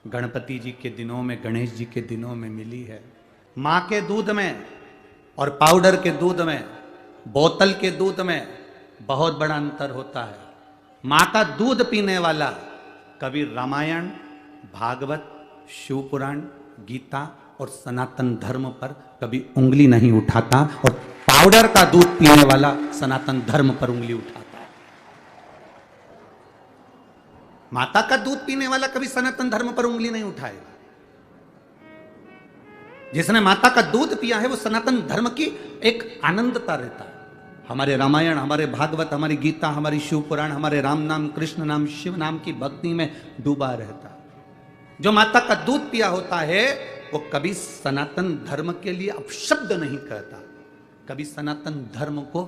गणपति जी के दिनों में, गणेश जी के दिनों में मिली है। माँ के दूध में और पाउडर के दूध में, बोतल के दूध में बहुत बड़ा अंतर होता है। माँ का दूध पीने वाला कभी रामायण, भागवत, शिव पुराण, गीता और सनातन धर्म पर कभी उंगली नहीं उठाता, और पाउडर का दूध पीने वाला सनातन धर्म पर उंगली उठाता है। माता का दूध पीने वाला कभी सनातन धर्म पर उंगली नहीं उठाएगा। जिसने माता का दूध पिया है वो सनातन धर्म की एक आनंदता रहता है। हमारे रामायण, हमारे भागवत, हमारी गीता, हमारी शिव पुराण, हमारे राम नाम, कृष्ण नाम, शिव नाम की भक्ति में डूबा रहता है। जो माता का दूध पिया होता है वो कभी सनातन धर्म के लिए अपशब्द नहीं कहता, कभी सनातन धर्म को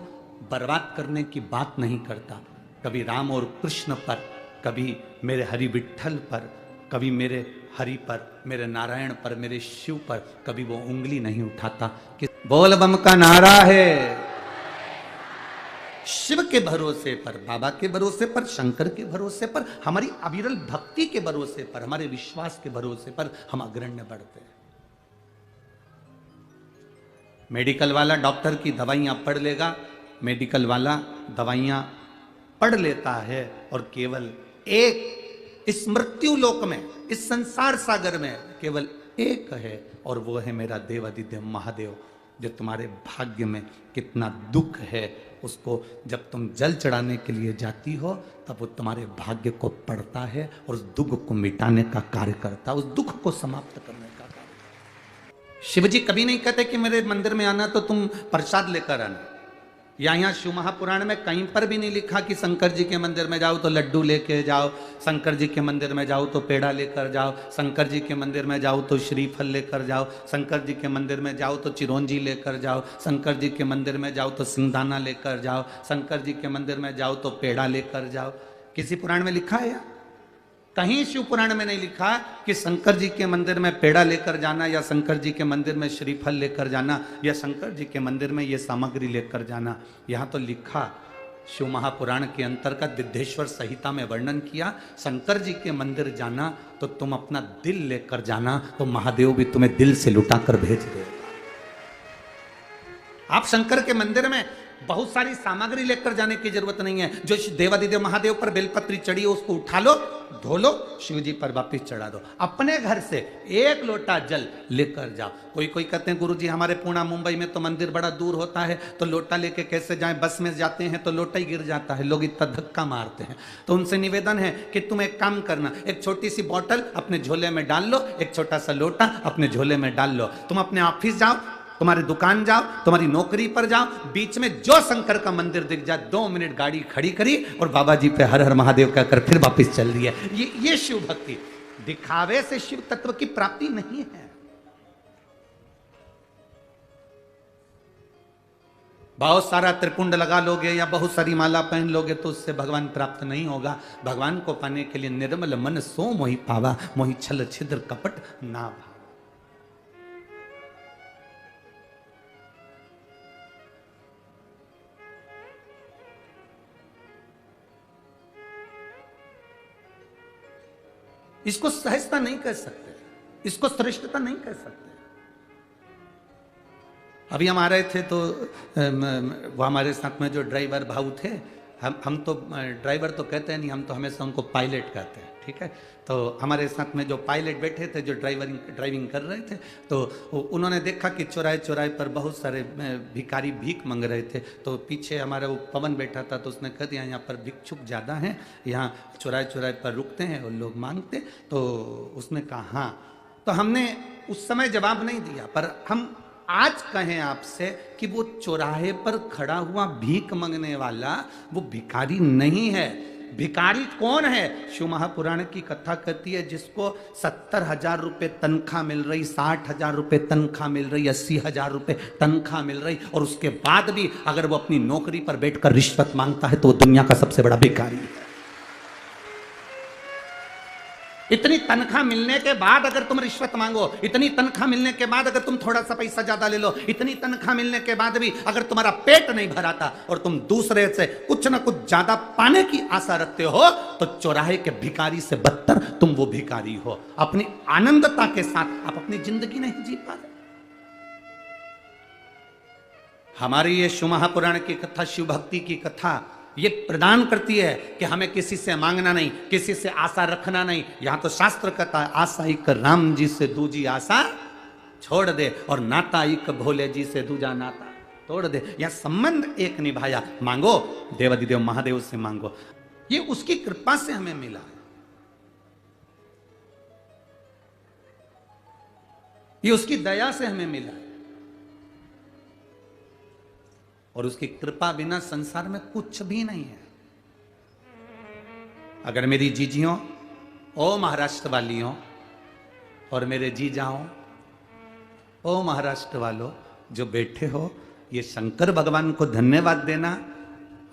बर्बाद करने की बात नहीं करता। कभी राम और कृष्ण पर, कभी मेरे हरि विठ्ठल पर, कभी मेरे हरि पर, मेरे नारायण पर, मेरे शिव पर कभी वो उंगली नहीं उठाता कि बोल बम का नारा है। शिव के भरोसे पर, बाबा के भरोसे पर, शंकर के भरोसे पर, हमारी अविरल भक्ति के भरोसे पर, हमारे विश्वास के भरोसे पर हम अग्रण्य बढ़ते हैं। मेडिकल वाला डॉक्टर की दवाइयां पढ़ लेगा, मेडिकल वाला दवाइयां पढ़ लेता है और केवल एक इस मृत्यु लोक में, इस संसार सागर में केवल एक है, और वो है मेरा देवादिदेव महादेव। जो तुम्हारे भाग्य में कितना दुख है उसको जब तुम जल चढ़ाने के लिए जाती हो तब वो तुम्हारे भाग्य को पढ़ता है और उस दुख को मिटाने का कार्य करता है, उस दुख को समाप्त करने का कार्य। शिव जी कभी नहीं कहते कि मेरे मंदिर में आना तो तुम प्रसाद लेकर आना। यहाँ शिव महापुराण में कहीं पर भी नहीं लिखा कि शंकर जी के मंदिर में जाओ तो लड्डू लेके जाओ, शंकर जी के मंदिर में जाओ तो पेड़ा लेकर जाओ, शंकर जी के मंदिर में जाओ तो श्रीफल लेकर जाओ, शंकर जी के मंदिर में जाओ तो चिरौंजी लेकर जाओ, शंकर जी के मंदिर में जाओ तो सिंगदाना लेकर जाओ, शंकर जी के मंदिर में जाओ तो पेड़ा लेकर जाओ। किसी पुराण में लिखा है? कहीं शिव पुराण में नहीं लिखा कि शंकर जी के मंदिर में पेड़ा लेकर जाना, या शंकर जी के मंदिर में श्रीफल लेकर जाना, या शंकर जी के मंदिर में ये सामग्री लेकर जाना। यहाँ तो लिखा, शिव महापुराण के अंतर्गत विद्धेश्वर संहिता में वर्णन किया, शंकर जी के मंदिर जाना तो तुम अपना दिल लेकर जाना, तो महादेव भी तुम्हें दिल से लुटाकर भेज देगा। आप शंकर के मंदिर में बहुत सारी सामग्री लेकर जाने की जरूरत नहीं है। जो देवादिदेव महादेव पर बेलपत्री चढ़ी हो उसको उठा लो, धो लो, शिव जी पर वापिस चढ़ा दो। अपने घर से एक लोटा जल लेकर जाओ। कोई कहते हैं गुरुजी हमारे पुणे मुंबई में तो मंदिर बड़ा दूर होता है तो लोटा लेके कैसे जाएं, बस में जाते हैं तो लोटा ही गिर जाता है, लोग इतना धक्का मारते हैं। तो उनसे निवेदन है कि तुम एक काम करना, एक छोटी सी बोतल अपने झोले में डाल लो, एक छोटा सा लोटा अपने झोले में डाल लो। तुम अपने ऑफिस जाओ, तुम्हारी दुकान जाओ, तुम्हारी नौकरी पर जाओ, बीच में जो शंकर का मंदिर दिख जाए 2 मिनट गाड़ी खड़ी करी और बाबा जी पे हर हर महादेव कहकर फिर वापस चल रही है। ये शिव भक्ति। दिखावे से शिव तत्व की प्राप्ति नहीं है। बहुत सारा त्रिपुंड लगा लोगे या बहुत सारी माला पहन लोगे तो उससे भगवान प्राप्त नहीं होगा। भगवान को पाने के लिए निर्मल मन सो मोहि पावा, मोहि छल छिद्र कपट ना भावा। इसको सहजता नहीं कह सकते, इसको श्रेष्ठता नहीं कह सकते। अभी हम आ रहे थे तो वो हमारे साथ में जो ड्राइवर भाऊ थे, हम तो ड्राइवर तो कहते हैं नहीं, हम तो हमेशा उनको पायलट कहते हैं, ठीक है। तो हमारे साथ में जो पायलट बैठे थे, जो ड्राइविंग कर रहे थे, तो उन्होंने देखा कि चौराहे चौराहे पर बहुत सारे भिखारी भीख मांग रहे थे। तो पीछे हमारा वो पवन बैठा था तो उसने कह दिया यहाँ पर भिक्षुक ज़्यादा हैं, यहाँ चौराहे चौराहे पर रुकते हैं और लोग मांगते। तो उसने कहा हाँ। तो हमने उस समय जवाब नहीं दिया, पर हम आज कहें आपसे कि वो चौराहे पर खड़ा हुआ भीख मांगने वाला वो भिखारी नहीं है। भिखारी कौन है? शिव महापुराण की कथा कहती है जिसको 70,000 रुपये तनख्वाह मिल रही, 60,000 रुपये तनख्वाह मिल रही, 80,000 रुपये तनख्वाह मिल रही, और उसके बाद भी अगर वो अपनी नौकरी पर बैठकर रिश्वत मांगता है तो वो दुनिया का सबसे बड़ा भिखारी है। इतनी तनख्वाह मिलने के बाद अगर तुम रिश्वत मांगो, इतनी तनख्वाह मिलने के बाद अगर तुम थोड़ा सा पैसा ज्यादा ले लो, इतनी तनख्वाह मिलने के बाद भी अगर तुम्हारा पेट नहीं भराता और तुम दूसरे से कुछ ना कुछ ज्यादा पाने की आशा रखते हो, तो चौराहे के भिखारी से बदतर तुम वो भिखारी हो। अपनी आनंदता के साथ आप अपनी जिंदगी नहीं जी पा रहे। हमारी ये शिव महापुराण की कथा, शिव भक्ति की कथा ये प्रदान करती है कि हमें किसी से मांगना नहीं, किसी से आशा रखना नहीं। यहां तो शास्त्र कहता है, आशा एक राम जी से दूजी आशा छोड़ दे, और नाता एक भोले जी से दूजा नाता तोड़ दे। यह संबंध एक निभाया, मांगो देवाधिदेव महादेव से मांगो, ये उसकी कृपा से हमें मिला है, ये उसकी दया से हमें मिला है। और उसकी कृपा बिना संसार में कुछ भी नहीं है। अगर मेरी जीजियों, ओ महाराष्ट्र वालियों, और मेरे जीजाओं, ओ महाराष्ट्र वालों जो बैठे हो, ये शंकर भगवान को धन्यवाद देना,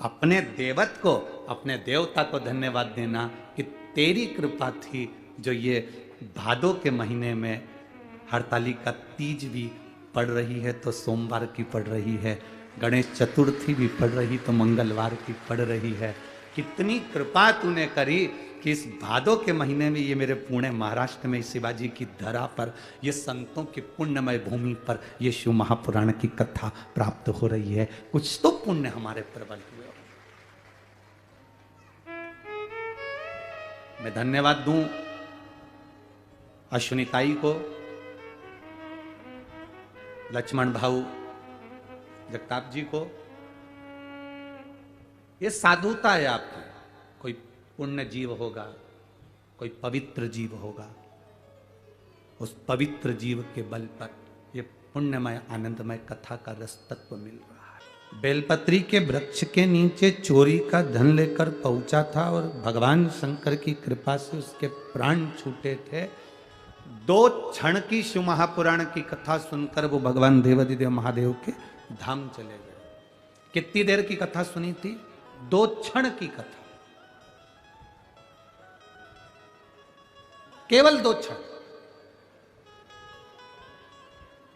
अपने देवत को, अपने देवता को धन्यवाद देना कि तेरी कृपा थी जो ये भादों के महीने में हरतालिका तीज भी पड़ रही है तो सोमवार की पड़ रही है, गणेश चतुर्थी भी पड़ रही तो मंगलवार की पड़ रही है। कितनी कृपा तूने करी कि इस भादों के महीने में ये मेरे पुणे महाराष्ट्र में शिवाजी की धरा पर, ये संतों की पुण्यमय भूमि पर ये शिव महापुराण की कथा प्राप्त हो रही है। कुछ तो पुण्य हमारे प्रबल हुए। मैं धन्यवाद दूं अश्विनीताई को, लक्ष्मण भाऊ जगताप जी को। ये साधुता है आपकी। कोई पुण्य जीव होगा, कोई पवित्र जीव होगा, उस पवित्र जीव के बल पर ये पुण्यमय आनंदमय कथा का रस तत्व मिल रहा है। बेलपत्री के वृक्ष के नीचे चोरी का धन लेकर पहुंचा था और भगवान शंकर की कृपा से उसके प्राण छूटे थे। 2 क्षण की शिव महापुराण की कथा सुनकर वो भगवान देवाधिदेव महादेव के धाम चले गए। कितनी देर की कथा सुनी थी? 2 क्षण की कथा, केवल 2 क्षण।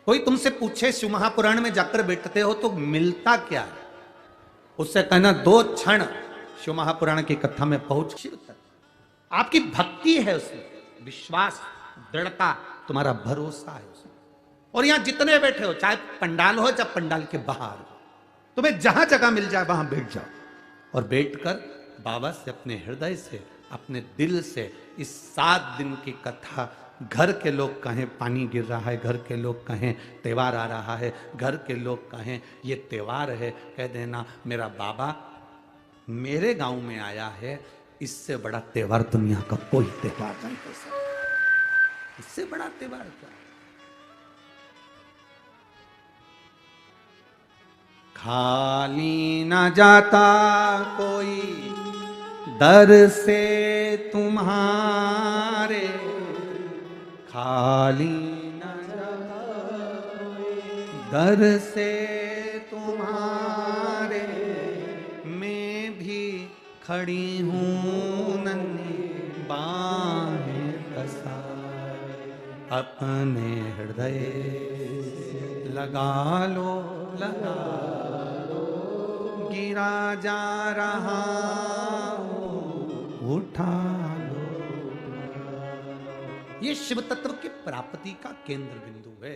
कोई तुमसे पूछे शिव महापुराण में जाकर बैठते हो तो मिलता क्या है, उससे कहना 2 क्षण शिव महापुराण की कथा में पहुंच। शिव तक आपकी भक्ति है, उसमें विश्वास, दृढ़ता, तुम्हारा भरोसा है उसमें। और यहां जितने बैठे हो, चाहे पंडाल हो चाहे पंडाल के बाहर, तुम्हें जहां जगह मिल जाए वहां बैठ जाओ और बैठकर बाबा से अपने हृदय से, अपने दिल से इस 7 दिन की कथा, घर के लोग कहें पानी गिर रहा है, घर के लोग कहें त्योहार आ रहा है, घर के लोग कहें ये त्योहार है, कह देना मेरा बाबा मेरे गांव में आया है। इससे बड़ा त्योहार दुनिया का कोई त्योहार नहीं हो सकता। इससे बड़ा त्योहार क्या? खाली न जाता कोई दर से तुम्हारे, खाली न जाता कोई दर से तुम्हारे, मैं भी खड़ी हूँ नन्ही बाहें पसारे, अपने हृदय लगा लो, लगा लो, गिरा जा रहा हूं, उठा लो। ये शिव तत्व की प्राप्ति का केंद्र बिंदु है।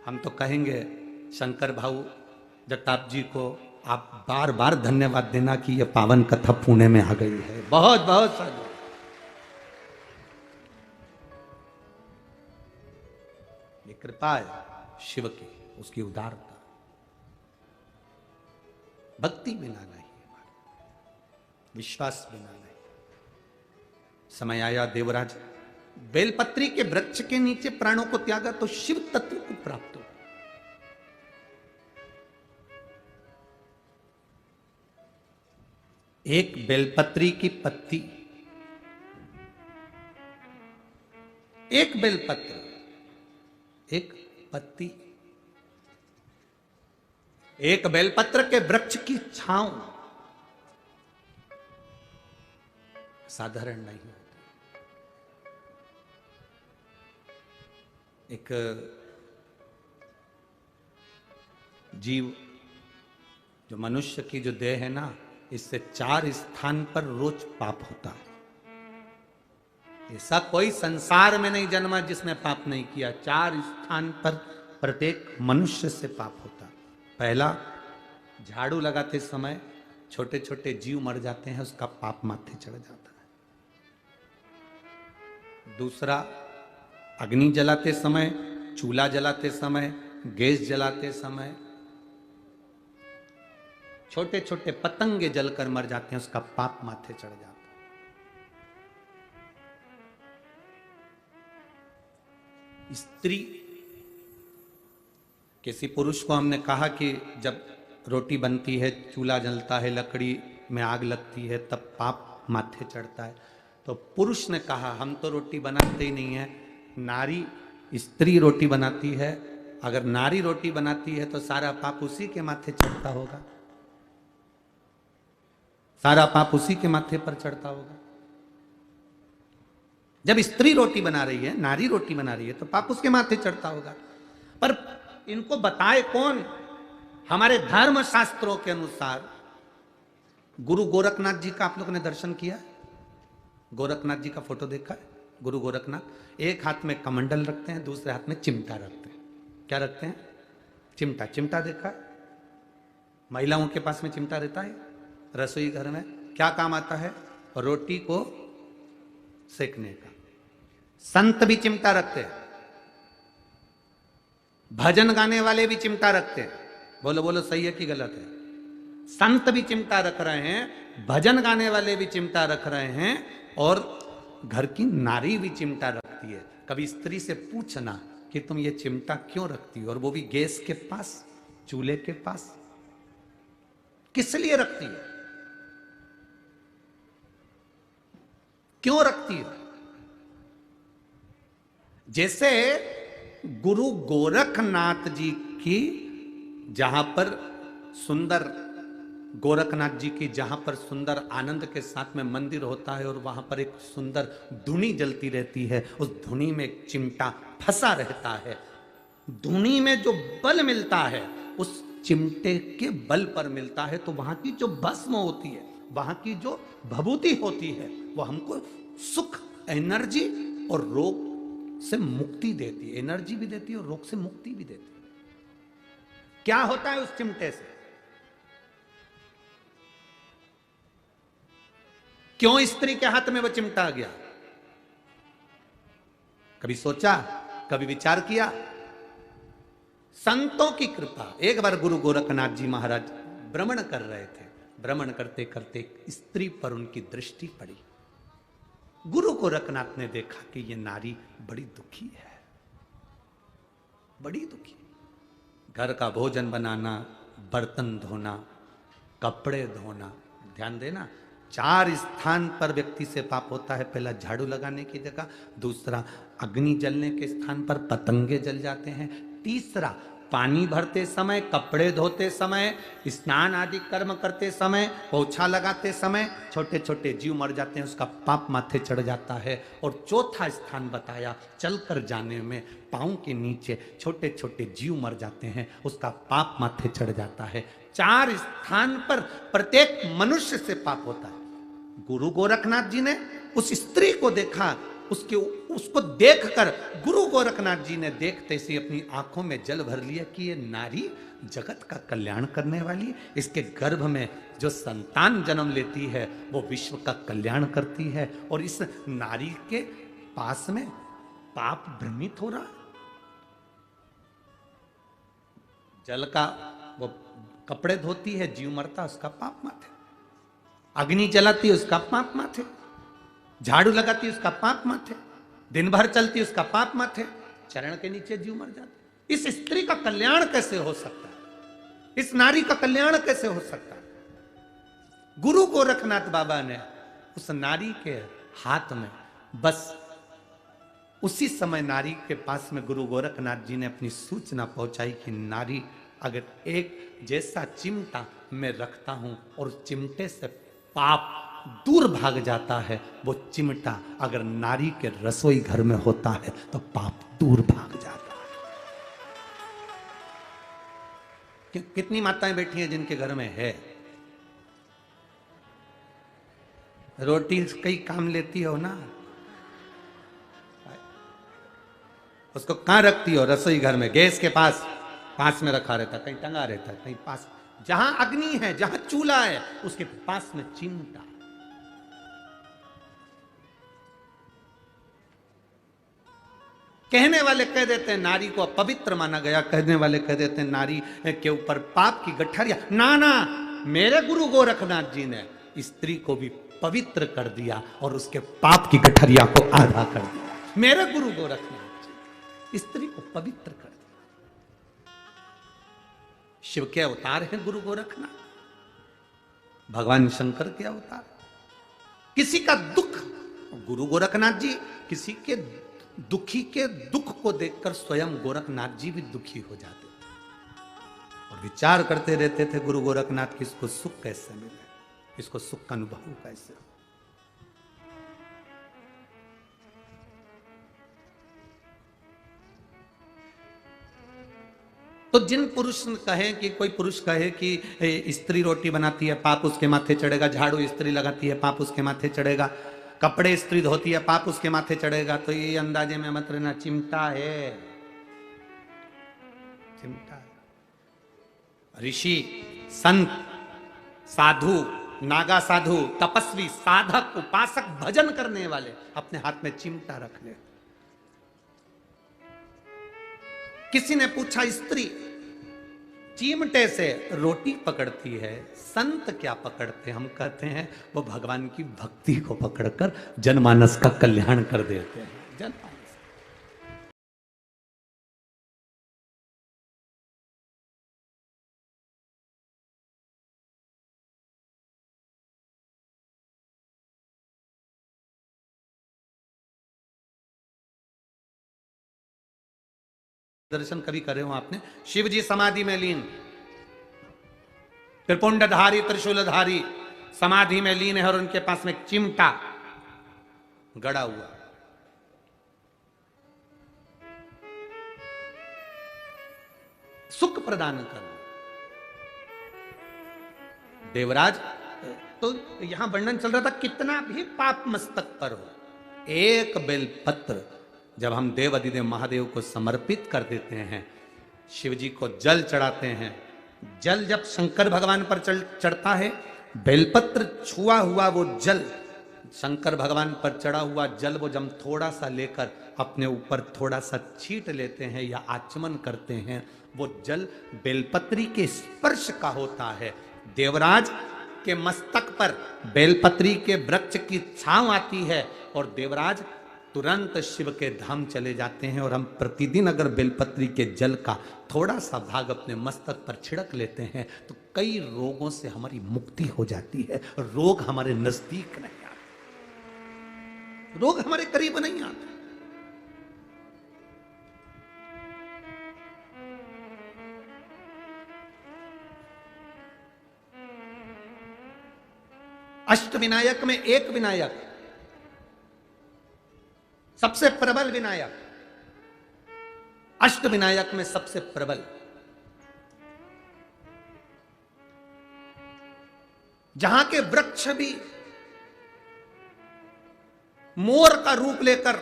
हम तो कहेंगे शंकर भाऊ जगताप जी को आप बार बार धन्यवाद देना कि यह पावन कथा पुणे में आ गई है। बहुत बहुत साधु। ये कृपा है शिव की, उसकी उदारता। भक्ति बिना नहीं, विश्वास बिना नहीं। समय आया देवराज बेलपत्री के वृक्ष के नीचे प्राणों को त्यागा तो शिव तत्व को प्राप्त हो। एक बेलपत्री की पत्ती, एक बेलपत्र, एक पत्ती, एक बेलपत्र के वृक्ष की छांव साधारण नहीं होती। एक जीव जो मनुष्य की जो देह है ना, इससे 4 स्थान पर रोज पाप होता है। ऐसा कोई संसार में नहीं जन्मा जिसने पाप नहीं किया। 4 स्थान पर प्रत्येक मनुष्य से पाप होता। पहला, झाड़ू लगाते समय छोटे छोटे जीव मर जाते हैं, उसका पाप माथे चढ़ जाता है। दूसरा, अग्नि जलाते समय, चूल्हा जलाते समय, गैस जलाते समय छोटे छोटे पतंगे जलकर मर जाते हैं, उसका पाप माथे चढ़ जाता है। स्त्री, किसी पुरुष को हमने कहा कि जब रोटी बनती है, चूल्हा जलता है, लकड़ी में आग लगती है, तब पाप माथे चढ़ता है। तो पुरुष ने कहा हम तो रोटी बनाते ही नहीं है, नारी स्त्री रोटी बनाती है। अगर नारी रोटी बनाती है तो सारा पाप उसी के माथे चढ़ता होगा, सारा पाप उसी के माथे पर चढ़ता होगा। जब स्त्री रोटी बना रही है, नारी रोटी बना रही है, तो पाप उसके माथे चढ़ता होगा। पर इनको बताए कौन? हमारे धर्म शास्त्रों के अनुसार गुरु गोरखनाथ जी का आप लोगों ने दर्शन किया? गोरखनाथ जी का फोटो देखा है? गुरु गोरखनाथ एक हाथ में कमंडल रखते हैं, दूसरे हाथ में चिमटा रखते हैं। क्या रखते हैं? चिमटा। चिमटा देखा है? महिलाओं के पास में चिमटा रहता है रसोई घर में। क्या काम आता है? रोटी को सेकने का। संत भी चिमटा रखते हैं, भजन गाने वाले भी चिमटा रखते हैं। बोलो बोलो, सही है कि गलत है? संत भी चिमटा रख रहे हैं, भजन गाने वाले भी चिमटा रख रहे हैं, और घर की नारी भी चिमटा रखती है। कभी स्त्री से पूछना कि तुम ये चिमटा क्यों रखती हो, और वो भी गैस के पास, चूल्हे के पास, किस लिए रखती है? क्यों रखती है? जैसे गुरु गोरखनाथ जी की, जहां पर सुंदर गोरखनाथ जी की, जहां पर सुंदर आनंद के साथ में मंदिर होता है, और वहां पर एक सुंदर धुनी जलती रहती है, उस धुनी में एक चिमटा फंसा रहता है। धुनी में जो बल मिलता है उस चिमटे के बल पर मिलता है। तो वहां की जो भस्म होती है, वहां की जो भभूति होती है, वो हमको सुख, एनर्जी और रोग से मुक्ति देती है। एनर्जी भी देती है और रोग से मुक्ति भी देती है। क्या होता है उस चिमटे से? क्यों स्त्री के हाथ में वो चिमटा आ गया? कभी सोचा, कभी विचार किया? संतों की कृपा। एक बार गुरु गोरखनाथ जी महाराज भ्रमण कर रहे थे। भ्रमण करते करते एक स्त्री पर उनकी दृष्टि पड़ी। गुरु गोरखनाथ ने देखा कि ये नारी बड़ी दुखी है, बड़ी दुखी। घर का भोजन बनाना, बर्तन धोना, कपड़े धोना, ध्यान देना, 4 स्थान पर व्यक्ति से पाप होता है। पहला, झाड़ू लगाने की जगह। दूसरा, अग्नि जलने के स्थान पर पतंगे जल जाते हैं। तीसरा, पानी भरते समय, कपड़े धोते समय, स्नान आदि कर्म करते समय, पोछा लगाते समय छोटे छोटे जीव मर जाते हैं, उसका पाप माथे चढ़ जाता है। और चौथा स्थान बताया, चलकर जाने में पांव के नीचे छोटे छोटे जीव मर जाते हैं, उसका पाप माथे चढ़ जाता है। 4 स्थान पर प्रत्येक मनुष्य से पाप होता है। गुरु गोरखनाथ जी ने उस स्त्री को देखा, उसको देखकर गुरु गोरखनाथ जी ने देखते से अपनी आंखों में जल भर लिया कि ये नारी जगत का कल्याण करने वाली है। इसके गर्भ में जो संतान जन्म लेती है वो विश्व का कल्याण करती है, और इस नारी के पास में पाप भ्रमित हो रहा है। जल का वो कपड़े धोती है, जीव मरता, उसका पाप माथे। अग्नि जलाती है, उसका पाप माथे। झाड़ू लगाती है, उसका पाप माथे। दिन भर चलती है, उसका पाप माथे। चरण के नीचे जीव मर जाते। इस स्त्री का कल्याण कैसे हो सकता है? इस नारी का कल्याण कैसे हो सकता है? गुरु गोरखनाथ बाबा ने उस नारी के हाथ में, बस उसी समय नारी के पास में गुरु गोरखनाथ जी ने अपनी सूचना पहुंचाई कि नारी, अगर एक जैसा चिमटा मैं रखता हूं और चिमटे से पाप दूर भाग जाता है। वो चिमटा अगर नारी के रसोई घर में होता है तो पाप दूर भाग जाता है। कितनी माताएं बैठी हैं जिनके घर में है रोटी, कई काम लेती हो ना, उसको कहां रखती हो? रसोई घर में, गैस के पास में रखा रहता, कहीं टंगा रहता, कहीं पास, जहां अग्नि है, जहां चूल्हा है, उसके पास में चिमटा। कहने वाले कह देते हैं नारी को अपवित्र माना गया, कहने वाले कह देते हैं नारी के ऊपर पाप की गठरिया। ना ना, मेरे गुरु गोरखनाथ जी ने स्त्री को भी पवित्र कर दिया और उसके पाप की गठरिया को आधा कर दिया। मेरे गुरु गोरखनाथ जी स्त्री को पवित्र कर दिया। शिव के अवतार हैं गुरु गोरखनाथ, भगवान शंकर के अवतार। किसी का दुख, गुरु गोरखनाथ जी किसी के दुखी के दुख को देखकर स्वयं गोरखनाथ जी भी दुखी हो जाते थे और विचार करते रहते थे गुरु गोरखनाथ की इसको सुख कैसे मिले, इसको सुख का अनुभव कैसे हो। तो जिन पुरुष कहे कि कोई पुरुष कहे कि स्त्री रोटी बनाती है पाप उसके माथे चढ़ेगा, झाड़ू स्त्री लगाती है पाप उसके माथे चढ़ेगा, कपड़े स्त्री धोती है पाप उसके माथे चढ़ेगा, तो ये अंदाजे में मत रहना, चिमटा है, चिमटा है। ऋषि, संत, साधु, नागा साधु, तपस्वी, साधक, उपासक, भजन करने वाले अपने हाथ में चिमटा रख ले। किसी ने पूछा स्त्री चिमटे से रोटी पकड़ती है, संत क्या पकड़ते? हम कहते हैं वो भगवान की भक्ति को पकड़कर जनमानस का कल्याण कर देते हैं। जनमानस दर्शन कभी करे हो आपने? शिव जी समाधि में लीन, त्रिपुंडधारी त्रिशूलधारी समाधि में लीन है और उनके पास में चिमटा गड़ा हुआ। सुख प्रदान करना। देवराज, तो यहां वर्णन चल रहा था कितना भी पाप मस्तक पर हो, एक बेलपत्र जब हम देव अधिदेव महादेव को समर्पित कर देते हैं, शिव जी को जल चढ़ाते हैं, जल जब शंकर भगवान पर चढ़ता है, बेलपत्र छुआ हुआ वो जल शंकर भगवान पर चढ़ा हुआ जल वो जब थोड़ा सा लेकर अपने ऊपर थोड़ा सा छींट लेते हैं या आचमन करते हैं, वो जल बेलपत्री के स्पर्श का होता है। देवराज के मस्तक पर बेलपत्री के वृक्ष की छांव आती है और देवराज तुरंत शिव के धाम चले जाते हैं। और हम प्रतिदिन अगर बेलपत्री के जल का थोड़ा सा भाग अपने मस्तक पर छिड़क लेते हैं तो कई रोगों से हमारी मुक्ति हो जाती है। रोग हमारे नजदीक नहीं आते, रोग हमारे करीब नहीं आते। अष्ट विनायक में एक विनायक, सबसे प्रबल विनायक, अष्ट विनायक में सबसे प्रबल, जहां के वृक्ष भी मोर का रूप लेकर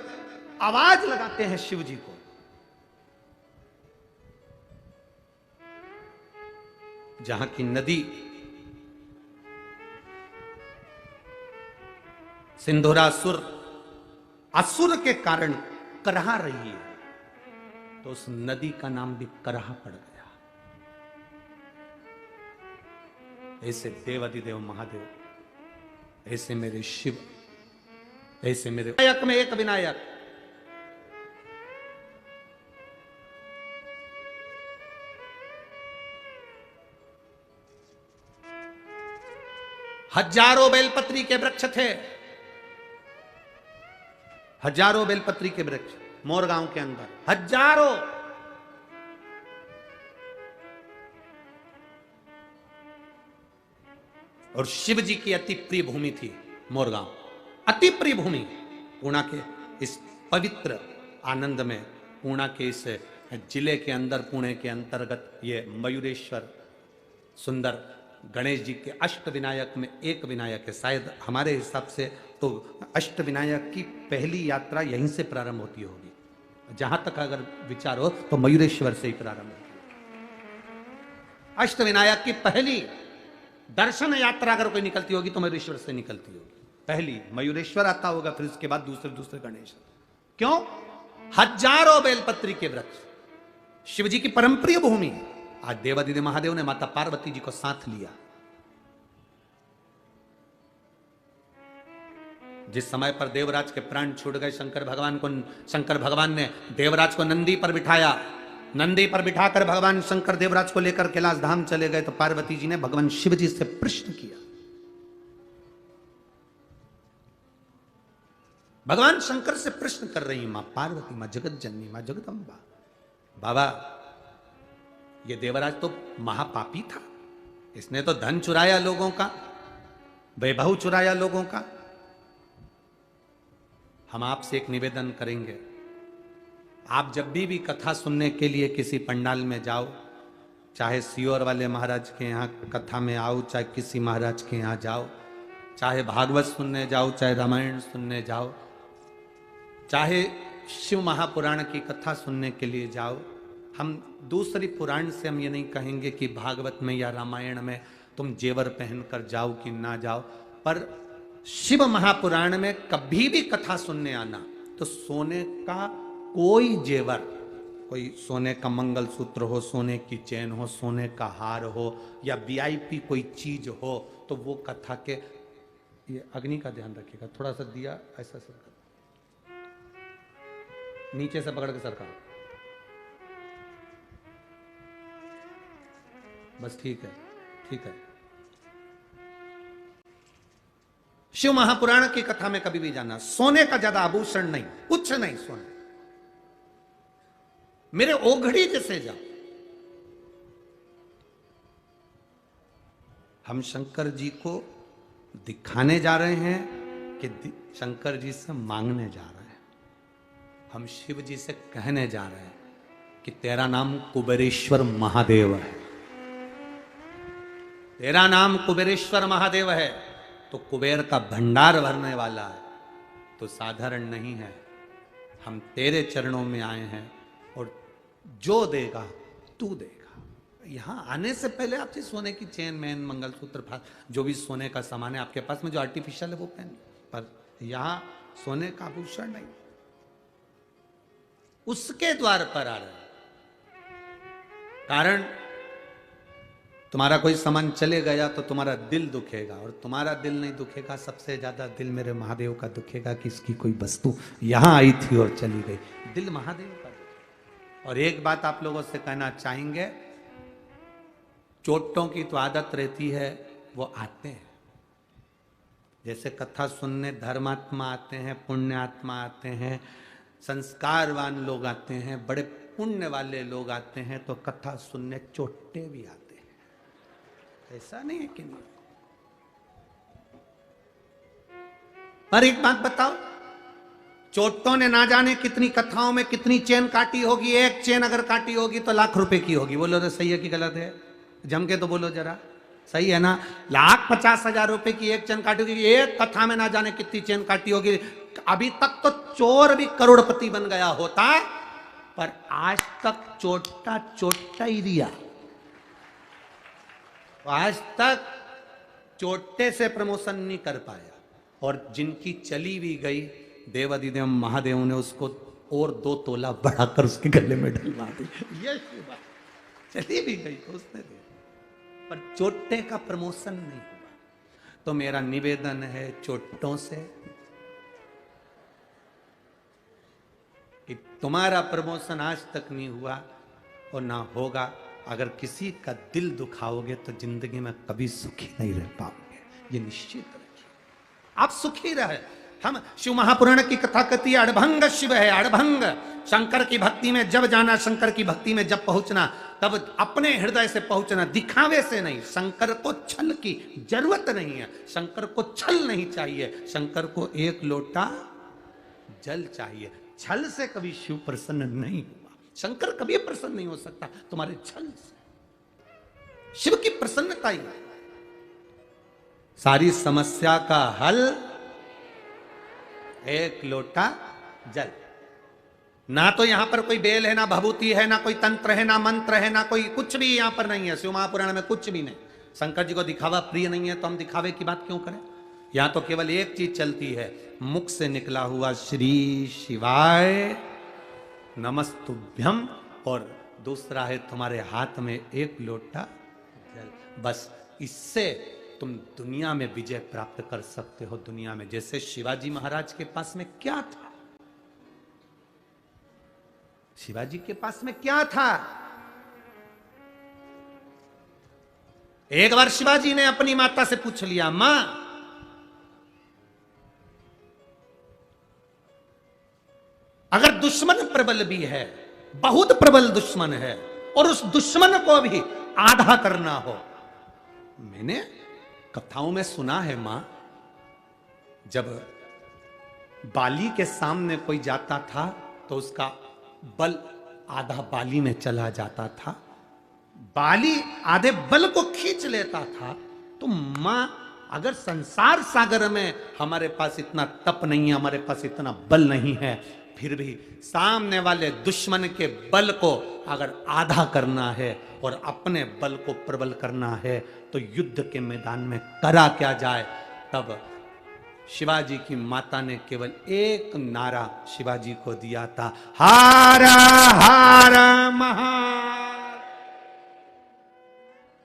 आवाज लगाते हैं शिव जी को, जहां की नदी सिंधुरासुर असुर के कारण करहा रही है, तो उस नदी का नाम भी करहा पड़ गया। ऐसे देवाधिदेव महादेव, ऐसे मेरे शिव, ऐसे मेरे विनायक में एक विनायक, हजारों बेलपत्री के वृक्ष थे, हजारों बेलपत्री के वृक्ष मोरगांव के अंदर, हजारों। और शिव जी की अति प्रिय भूमि थी मोरगांव अति प्रिय भूमि। पूर्णा के इस पवित्र आनंद में, पूर्णा के इस जिले के अंदर, पुणे के अंतर्गत ये मयूरेश्वर सुंदर गणेश जी के अष्ट विनायक में एक विनायक है। शायद हमारे हिसाब से तो अष्ट विनायक की पहली यात्रा यहीं से प्रारंभ होती होगी। जहां तक अगर विचार हो तो मयूरेश्वर से ही प्रारंभ होती है। अष्ट विनायक की पहली दर्शन यात्रा अगर कोई निकलती होगी तो मयूरेश्वर से निकलती होगी। पहली मयूरेश्वर आता होगा, फिर उसके बाद दूसरे दूसरे गणेश। क्यों? हजारों बेलपत्री के वृक्ष, शिव जी की परम प्रिय भूमि। आज देवादिदेव महादेव ने माता पार्वती जी को साथ लिया। जिस समय पर देवराज के प्राण छूट गए, शंकर भगवान ने देवराज को नंदी पर बिठाया। नंदी पर बिठाकर भगवान शंकर देवराज को लेकर कैलाश धाम चले गए तो पार्वती जी ने भगवान शिव जी से प्रश्न किया। भगवान शंकर से प्रश्न कर रही मां पार्वती, मां जगत जननी, मां जगदम्बा, बाबा ये देवराज तो महापापी था, इसने तो धन चुराया लोगों का, वैभव चुराया लोगों का। हम आपसे एक निवेदन करेंगे, आप जब भी कथा सुनने के लिए किसी पंडाल में जाओ, चाहे सियोर वाले महाराज के यहाँ कथा में आओ, चाहे किसी महाराज के यहाँ जाओ, चाहे भागवत सुनने जाओ, चाहे रामायण सुनने जाओ, चाहे शिव महापुराण की कथा सुनने के लिए जाओ, हम दूसरी पुराण से हम ये नहीं कहेंगे कि भागवत में या रामायण में तुम जेवर पहनकर जाओ कि ना जाओ, पर शिव महापुराण में कभी भी कथा सुनने आना तो सोने का कोई जेवर, कोई सोने का मंगलसूत्र हो, सोने की चेन हो, सोने का हार हो या वीआईपी कोई चीज हो, तो वो कथा के, ये अग्नि का ध्यान रखिएगा, थोड़ा सा दिया ऐसा सरका, नीचे से पकड़ के सरका, बस ठीक है, ठीक है। शिव महापुराण की कथा में कभी भी जाना, सोने का ज्यादा आभूषण नहीं, कुछ नहीं सोने, मेरे ओघड़ी जैसे जाओ। हम शंकर जी को दिखाने जा रहे हैं कि शंकर जी से मांगने जा रहे हैं? हम शिव जी से कहने जा रहे हैं कि तेरा नाम कुबेरेश्वर महादेव है, तेरा नाम कुबेरेश्वर महादेव है, तो कुबेर का भंडार भरने वाला है, तो साधारण नहीं है। हम तेरे चरणों में आए हैं और जो देगा तू देगा। यहां आने से पहले आपसे सोने की चेन, मैन, मंगलसूत्र, जो भी सोने का सामान है आपके पास में जो आर्टिफिशियल है वो पहन, पर यहां सोने का आभूषण नहीं, उसके द्वार पर आ रहे। कारण तुम्हारा कोई सामान चले गया तो तुम्हारा दिल दुखेगा, और तुम्हारा दिल नहीं दुखेगा, सबसे ज्यादा दिल मेरे महादेव का दुखेगा कि इसकी कोई वस्तु यहां आई थी और चली गई। दिल महादेव का। और एक बात आप लोगों से कहना चाहेंगे, चोटों की तो आदत रहती है, वो आते हैं, जैसे कथा सुनने धर्मात्मा आते हैं, पुण्यात्मा आते हैं, संस्कारवान लोग आते हैं, बड़े पुण्य वाले लोग आते हैं, तो कथा सुनने चोटे भी आते हैं। ऐसा नहीं है कि नहीं। पर एक बात बताओ, चोटों ने ना जाने कितनी कथाओं में कितनी चेन काटी होगी, एक चेन अगर काटी होगी तो लाख रुपए की होगी। बोलो तो सही है कि गलत है? जम के तो बोलो जरा, सही है ना? 1,50,000 रुपए की एक चेन काटी होगी, एक कथा में ना जाने कितनी चेन काटी होगी। अभी तक तो चोर भी करोड़पति बन गया होता, पर आज तक चोटा ही दिया। आज तक चोटे से प्रमोशन नहीं कर पाया, और जिनकी चली भी गई, देवादिदेव महादेव ने उसको और 2 तोला बढ़ाकर उसके गले में डलवा दी। ये चली भी गई तो उसने दे, पर चोटे का प्रमोशन नहीं हुआ। तो मेरा निवेदन है चोटों से कि तुम्हारा प्रमोशन आज तक नहीं हुआ और ना होगा। अगर किसी का दिल दुखाओगे तो जिंदगी में कभी सुखी नहीं रह पाओगे, ये निश्चित रखिए। आप सुखी रहे, हम शिव महापुराण की कथा कहती है अड़भंग शिव है, अड़भंग। शंकर की भक्ति में जब जाना, शंकर की भक्ति में जब पहुंचना, तब अपने हृदय से पहुंचना, दिखावे से नहीं। शंकर को छल की जरूरत नहीं है, शंकर को छल नहीं चाहिए, शंकर को एक लोटा जल चाहिए। छल से कभी शिव प्रसन्न नहीं हुआ, शंकर कभी प्रसन्न नहीं हो सकता तुम्हारे छल से। शिव की प्रसन्नता ही सारी समस्या का हल, एक लोटा जल। ना तो यहां पर कोई बेल है, ना भभूति है, ना कोई तंत्र है, ना मंत्र है, ना कोई कुछ भी यहां पर नहीं है। शिव महापुराण में कुछ भी नहीं। शंकर जी को दिखावा प्रिय नहीं है तो हम दिखावे की बात क्यों करें। यहां तो केवल एक चीज चलती है, मुख से निकला हुआ श्री शिवाय नमस्तुभ्यम, और दूसरा है तुम्हारे हाथ में एक लोटा जल। बस इससे तुम दुनिया में विजय प्राप्त कर सकते हो। दुनिया में जैसे शिवाजी महाराज के पास में क्या था, शिवाजी के पास में क्या था। एक बार शिवाजी ने अपनी माता से पूछ लिया, मां अगर दुश्मन प्रबल भी है, बहुत प्रबल दुश्मन है, और उस दुश्मन को भी आधा करना हो। मैंने कथाओं में सुना है मां, जब बाली के सामने कोई जाता था तो उसका बल आधा बाली में चला जाता था, बाली आधे बल को खींच लेता था। तो मां अगर संसार सागर में हमारे पास इतना तप नहीं है, हमारे पास इतना बल नहीं है, फिर भी सामने वाले दुश्मन के बल को अगर आधा करना है और अपने बल को प्रबल करना है तो युद्ध के मैदान में करा क्या जाए। तब शिवाजी की माता ने केवल एक नारा शिवाजी को दिया था, हारा हारा महार।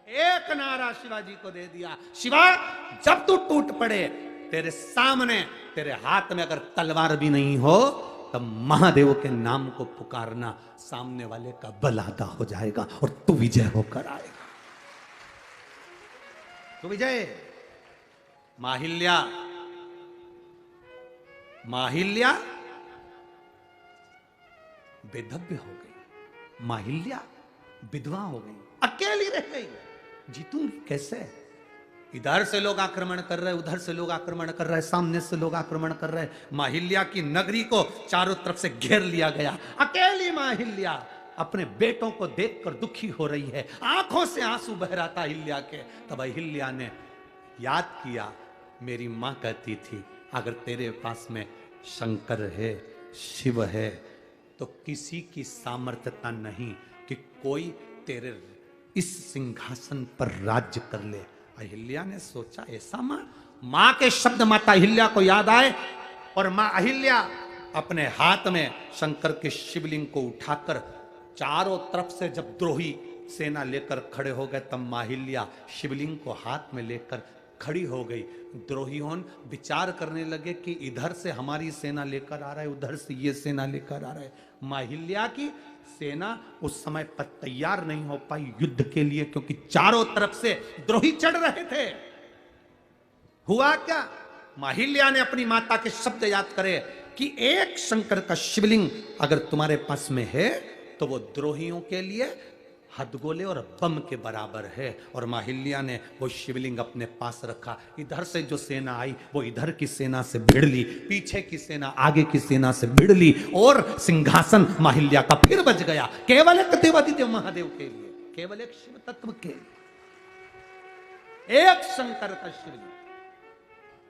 एक नारा शिवाजी को दे दिया, शिवा जब तू टूट पड़े, तेरे सामने तेरे हाथ में अगर तलवार भी नहीं हो तब महादेव के नाम को पुकारना, सामने वाले का बल आधा हो जाएगा और तू विजय होकर आएगा। तू विजय। माहिल्या, माहिल्या बेधव्य हो गई, माहिल्या विधवा हो गई, अकेली रह गई, जीतूंगी कैसे। इधर से लोग आक्रमण कर रहे, उधर से लोग आक्रमण कर रहे, सामने से लोग आक्रमण कर रहे। माहिल्या की नगरी को चारों तरफ से घेर लिया गया। अकेली माहिल्या अपने बेटों को देखकर दुखी हो रही है, आंखों से आंसू बह रहा था अहिल्या के। तब अहिल्या ने याद किया, मेरी मां कहती थी अगर तेरे पास में शंकर है, शिव है, तो किसी की सामर्थ्यता नहीं कि कोई तेरे इस सिंहासन पर राज्य कर ले। अहिल्या ने सोचा, ऐसा मां के शब्द माता अहिल्या को याद आए और मां अहिल्या अपने हाथ में शंकर के शिवलिंग को उठाकर चारों तरफ से जब द्रोही सेना लेकर खड़े हो गए, तब मां अहिल्या शिवलिंग को हाथ में लेकर खड़ी हो गई। द्रोहियों विचार करने लगे कि इधर से हमारी सेना लेकर आ रहा है, उधर से ये सेना लेकर आ रहा है। मां अहिल्या की सेना उस समय पर तैयार नहीं हो पाई युद्ध के लिए, क्योंकि चारों तरफ से द्रोही चढ़ रहे थे। हुआ क्या, मां अहिल्या ने अपनी माता के शब्द याद करे कि एक शंकर का शिवलिंग अगर तुम्हारे पास में है तो वो द्रोहियों के लिए हथगोले और बम के बराबर है। और मां अहिल्या ने वो शिवलिंग अपने पास रखा। इधर से जो सेना आई वो इधर की सेना से भिड़ ली, पीछे की सेना आगे की सेना से भिड़ ली, और सिंहासन मां अहिल्या का फिर बच गया, केवल एक देवादिदेव महादेव के लिए, केवल एक शिव तत्व के लिए, एक शंकर का शिवलिंग।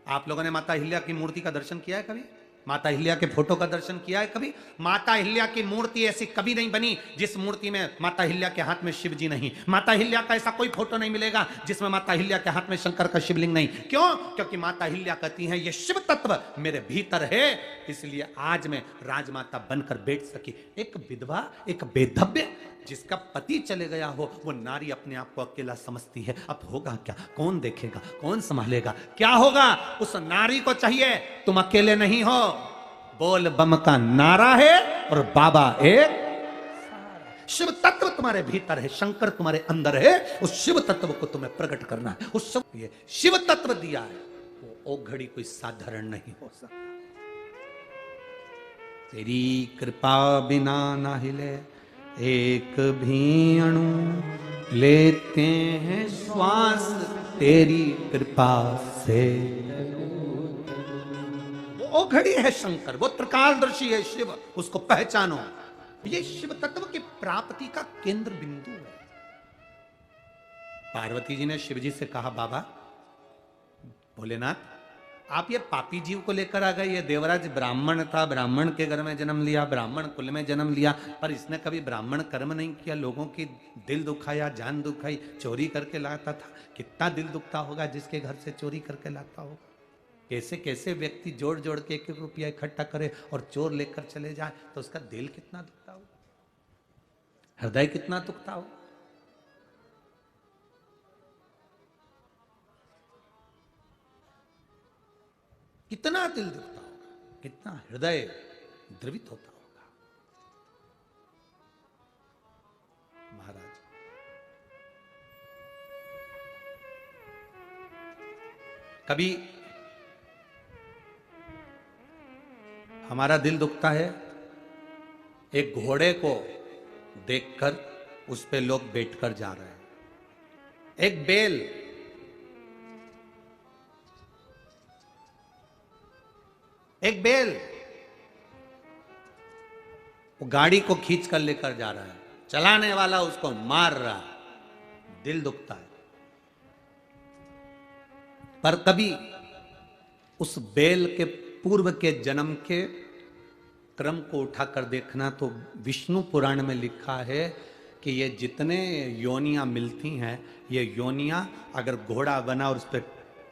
आप लोगों ने माता अहिल्या की मूर्ति का दर्शन किया है कभी? माता अहिल्या के फोटो का दर्शन किया है कभी? माता अहिल्या की मूर्ति ऐसी कभी नहीं बनी जिस मूर्ति में माता अहिल्या के हाथ में शिव जी नहीं। माता अहिल्या का ऐसा कोई फोटो नहीं मिलेगा जिसमें माता अहिल्या के हाथ में शंकर का शिवलिंग नहीं। क्यों? क्योंकि माता अहिल्या कहती हैं ये शिव तत्व मेरे भीतर है, इसलिए आज मैं राजमाता बनकर बैठ सकी। एक विधवा, एक बेधव्य, जिसका पति चले गया हो, वो नारी अपने आप को अकेला समझती है। अब होगा क्या? कौन देखेगा? कौन संभालेगा? क्या होगा? उस नारी को चाहिए तुम अकेले नहीं हो। बोल बम का नारा है और बाबा एक शिव तत्व तुम्हारे भीतर है, शंकर तुम्हारे अंदर है। उस शिव तत्व को तुम्हें प्रकट करना है। उस ये शिव तत्व दिया है, वो घड़ी कोई साधारण नहीं हो सकता। तेरी कृपा बिना ना हिले एक भी अणु, लेते हैं श्वास तेरी कृपा से। वो घड़ी है शंकर, वो त्रिकालदर्शी है शिव, उसको पहचानो। ये शिव तत्व की प्राप्ति का केंद्र बिंदु है। पार्वती जी ने शिव जी से कहा, बाबा भोलेनाथ, आप ये पापी जीव को लेकर आ गए। ये देवराज ब्राह्मण था, ब्राह्मण के घर में जन्म लिया, ब्राह्मण कुल में जन्म लिया, पर इसने कभी ब्राह्मण कर्म नहीं किया, लोगों की दिल दुखाया, जान दुखाई, चोरी करके लाता था। कितना दिल दुखता होगा जिसके घर से चोरी करके लाता होगा। कैसे कैसे व्यक्ति जोड़ जोड़ के 1-1 रुपया इकट्ठा करे और चोर लेकर चले जाए, तो उसका दिल कितना दुखता होगा, हृदय कितना दुखता होगा। कितना दिल दुखता होगा, कितना हृदय द्रवित होता होगा। महाराज, कभी हमारा दिल दुखता है एक घोड़े को देखकर, उस पे लोग बैठकर जा रहे हैं, एक बैल, एक बैल वो गाड़ी को खींच कर लेकर जा रहा है, चलाने वाला उसको मार रहा है, दिल दुखता है। पर कभी उस बैल के पूर्व के जन्म के क्रम को उठाकर देखना, तो विष्णु पुराण में लिखा है कि ये जितने योनियां मिलती हैं, ये योनियां अगर घोड़ा बना और उस पर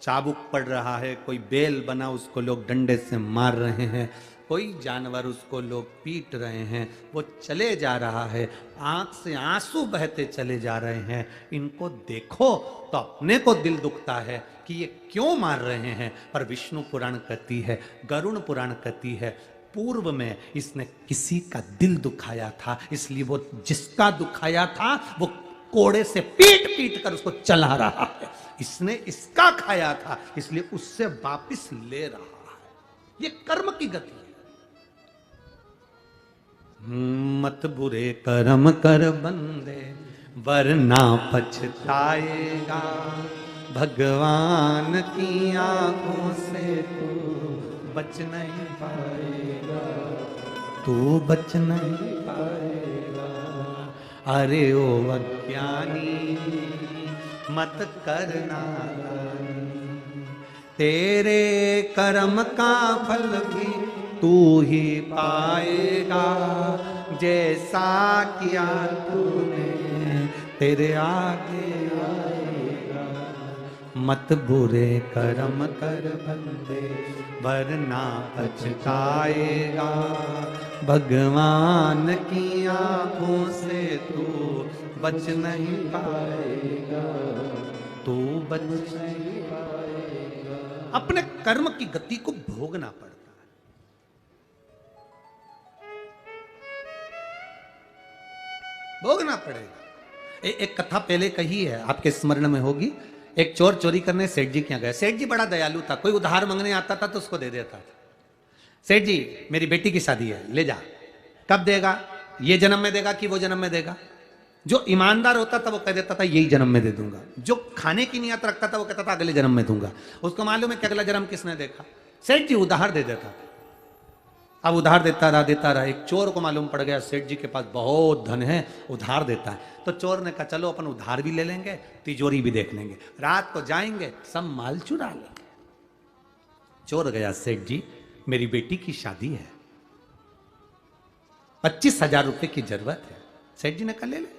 चाबुक पड़ रहा है, कोई बैल बना उसको लोग डंडे से मार रहे हैं, कोई जानवर उसको लोग पीट रहे हैं, वो चले जा रहा है, आंख से आंसू बहते चले जा रहे हैं, इनको देखो तो अपने को दिल दुखता है कि ये क्यों मार रहे हैं। पर विष्णु पुराण कहती है, गरुण पुराण कहती है, पूर्व में इसने किसी का दिल दुखाया था, इसलिए वो जिसका दुखाया था वो कोड़े से पीट पीट कर उसको चला रहा है। इसने इसका खाया था, इसलिए उससे वापिस ले रहा है। ये कर्म की गति है। मत बुरे कर्म कर बंदे, वरना पछताएगा, भगवान की आंखों से तू बच नहीं पाएगा, तू बच नहीं पाएगा। अरे ओ अज्ञानी मत करना, तेरे कर्म का फल भी तू ही पाएगा, जैसा किया तूने तेरे आगे आएगा। मत बुरे कर्म कर बंदे, वरना पछताएगा, भगवान की आंखों से तू बच नहीं पाएगा, तू बच नहीं पाएगा। अपने कर्म की गति को भोगना पड़ता है। भोगना पड़ेगा। एक कथा पहले कही है, आपके स्मरण में होगी। एक चोर चोरी करने सेठ जी के यहाँ गए। सेठ जी बड़ा दयालु था, कोई उधार मांगने आता था तो उसको दे देता था। सेठ जी, मेरी बेटी की शादी है, ले जा। कब देगा? ये जन्म में देगा कि वो जन्म में देगा? जो ईमानदार होता था वो कह देता था यही जन्म में दे दूंगा। जो खाने की नियत रखता था वो कहता था अगले जन्म में दूंगा। उसको मालूम है कि अगला जन्म किसने देखा। सेठ जी उधार दे देता था। अब उधार देता रहा। एक चोर को मालूम पड़ गया सेठ जी के पास बहुत धन है, उधार देता है। तो चोर ने कहा चलो अपन उधार भी ले लेंगे, तिजोरी भी देख लेंगे, रात को जाएंगे सब माल चुरा लेंगे। चोर गया, सेठ जी मेरी बेटी की शादी है, 25,000 रुपए की जरूरत है। सेठ जी ने कहा ले ले।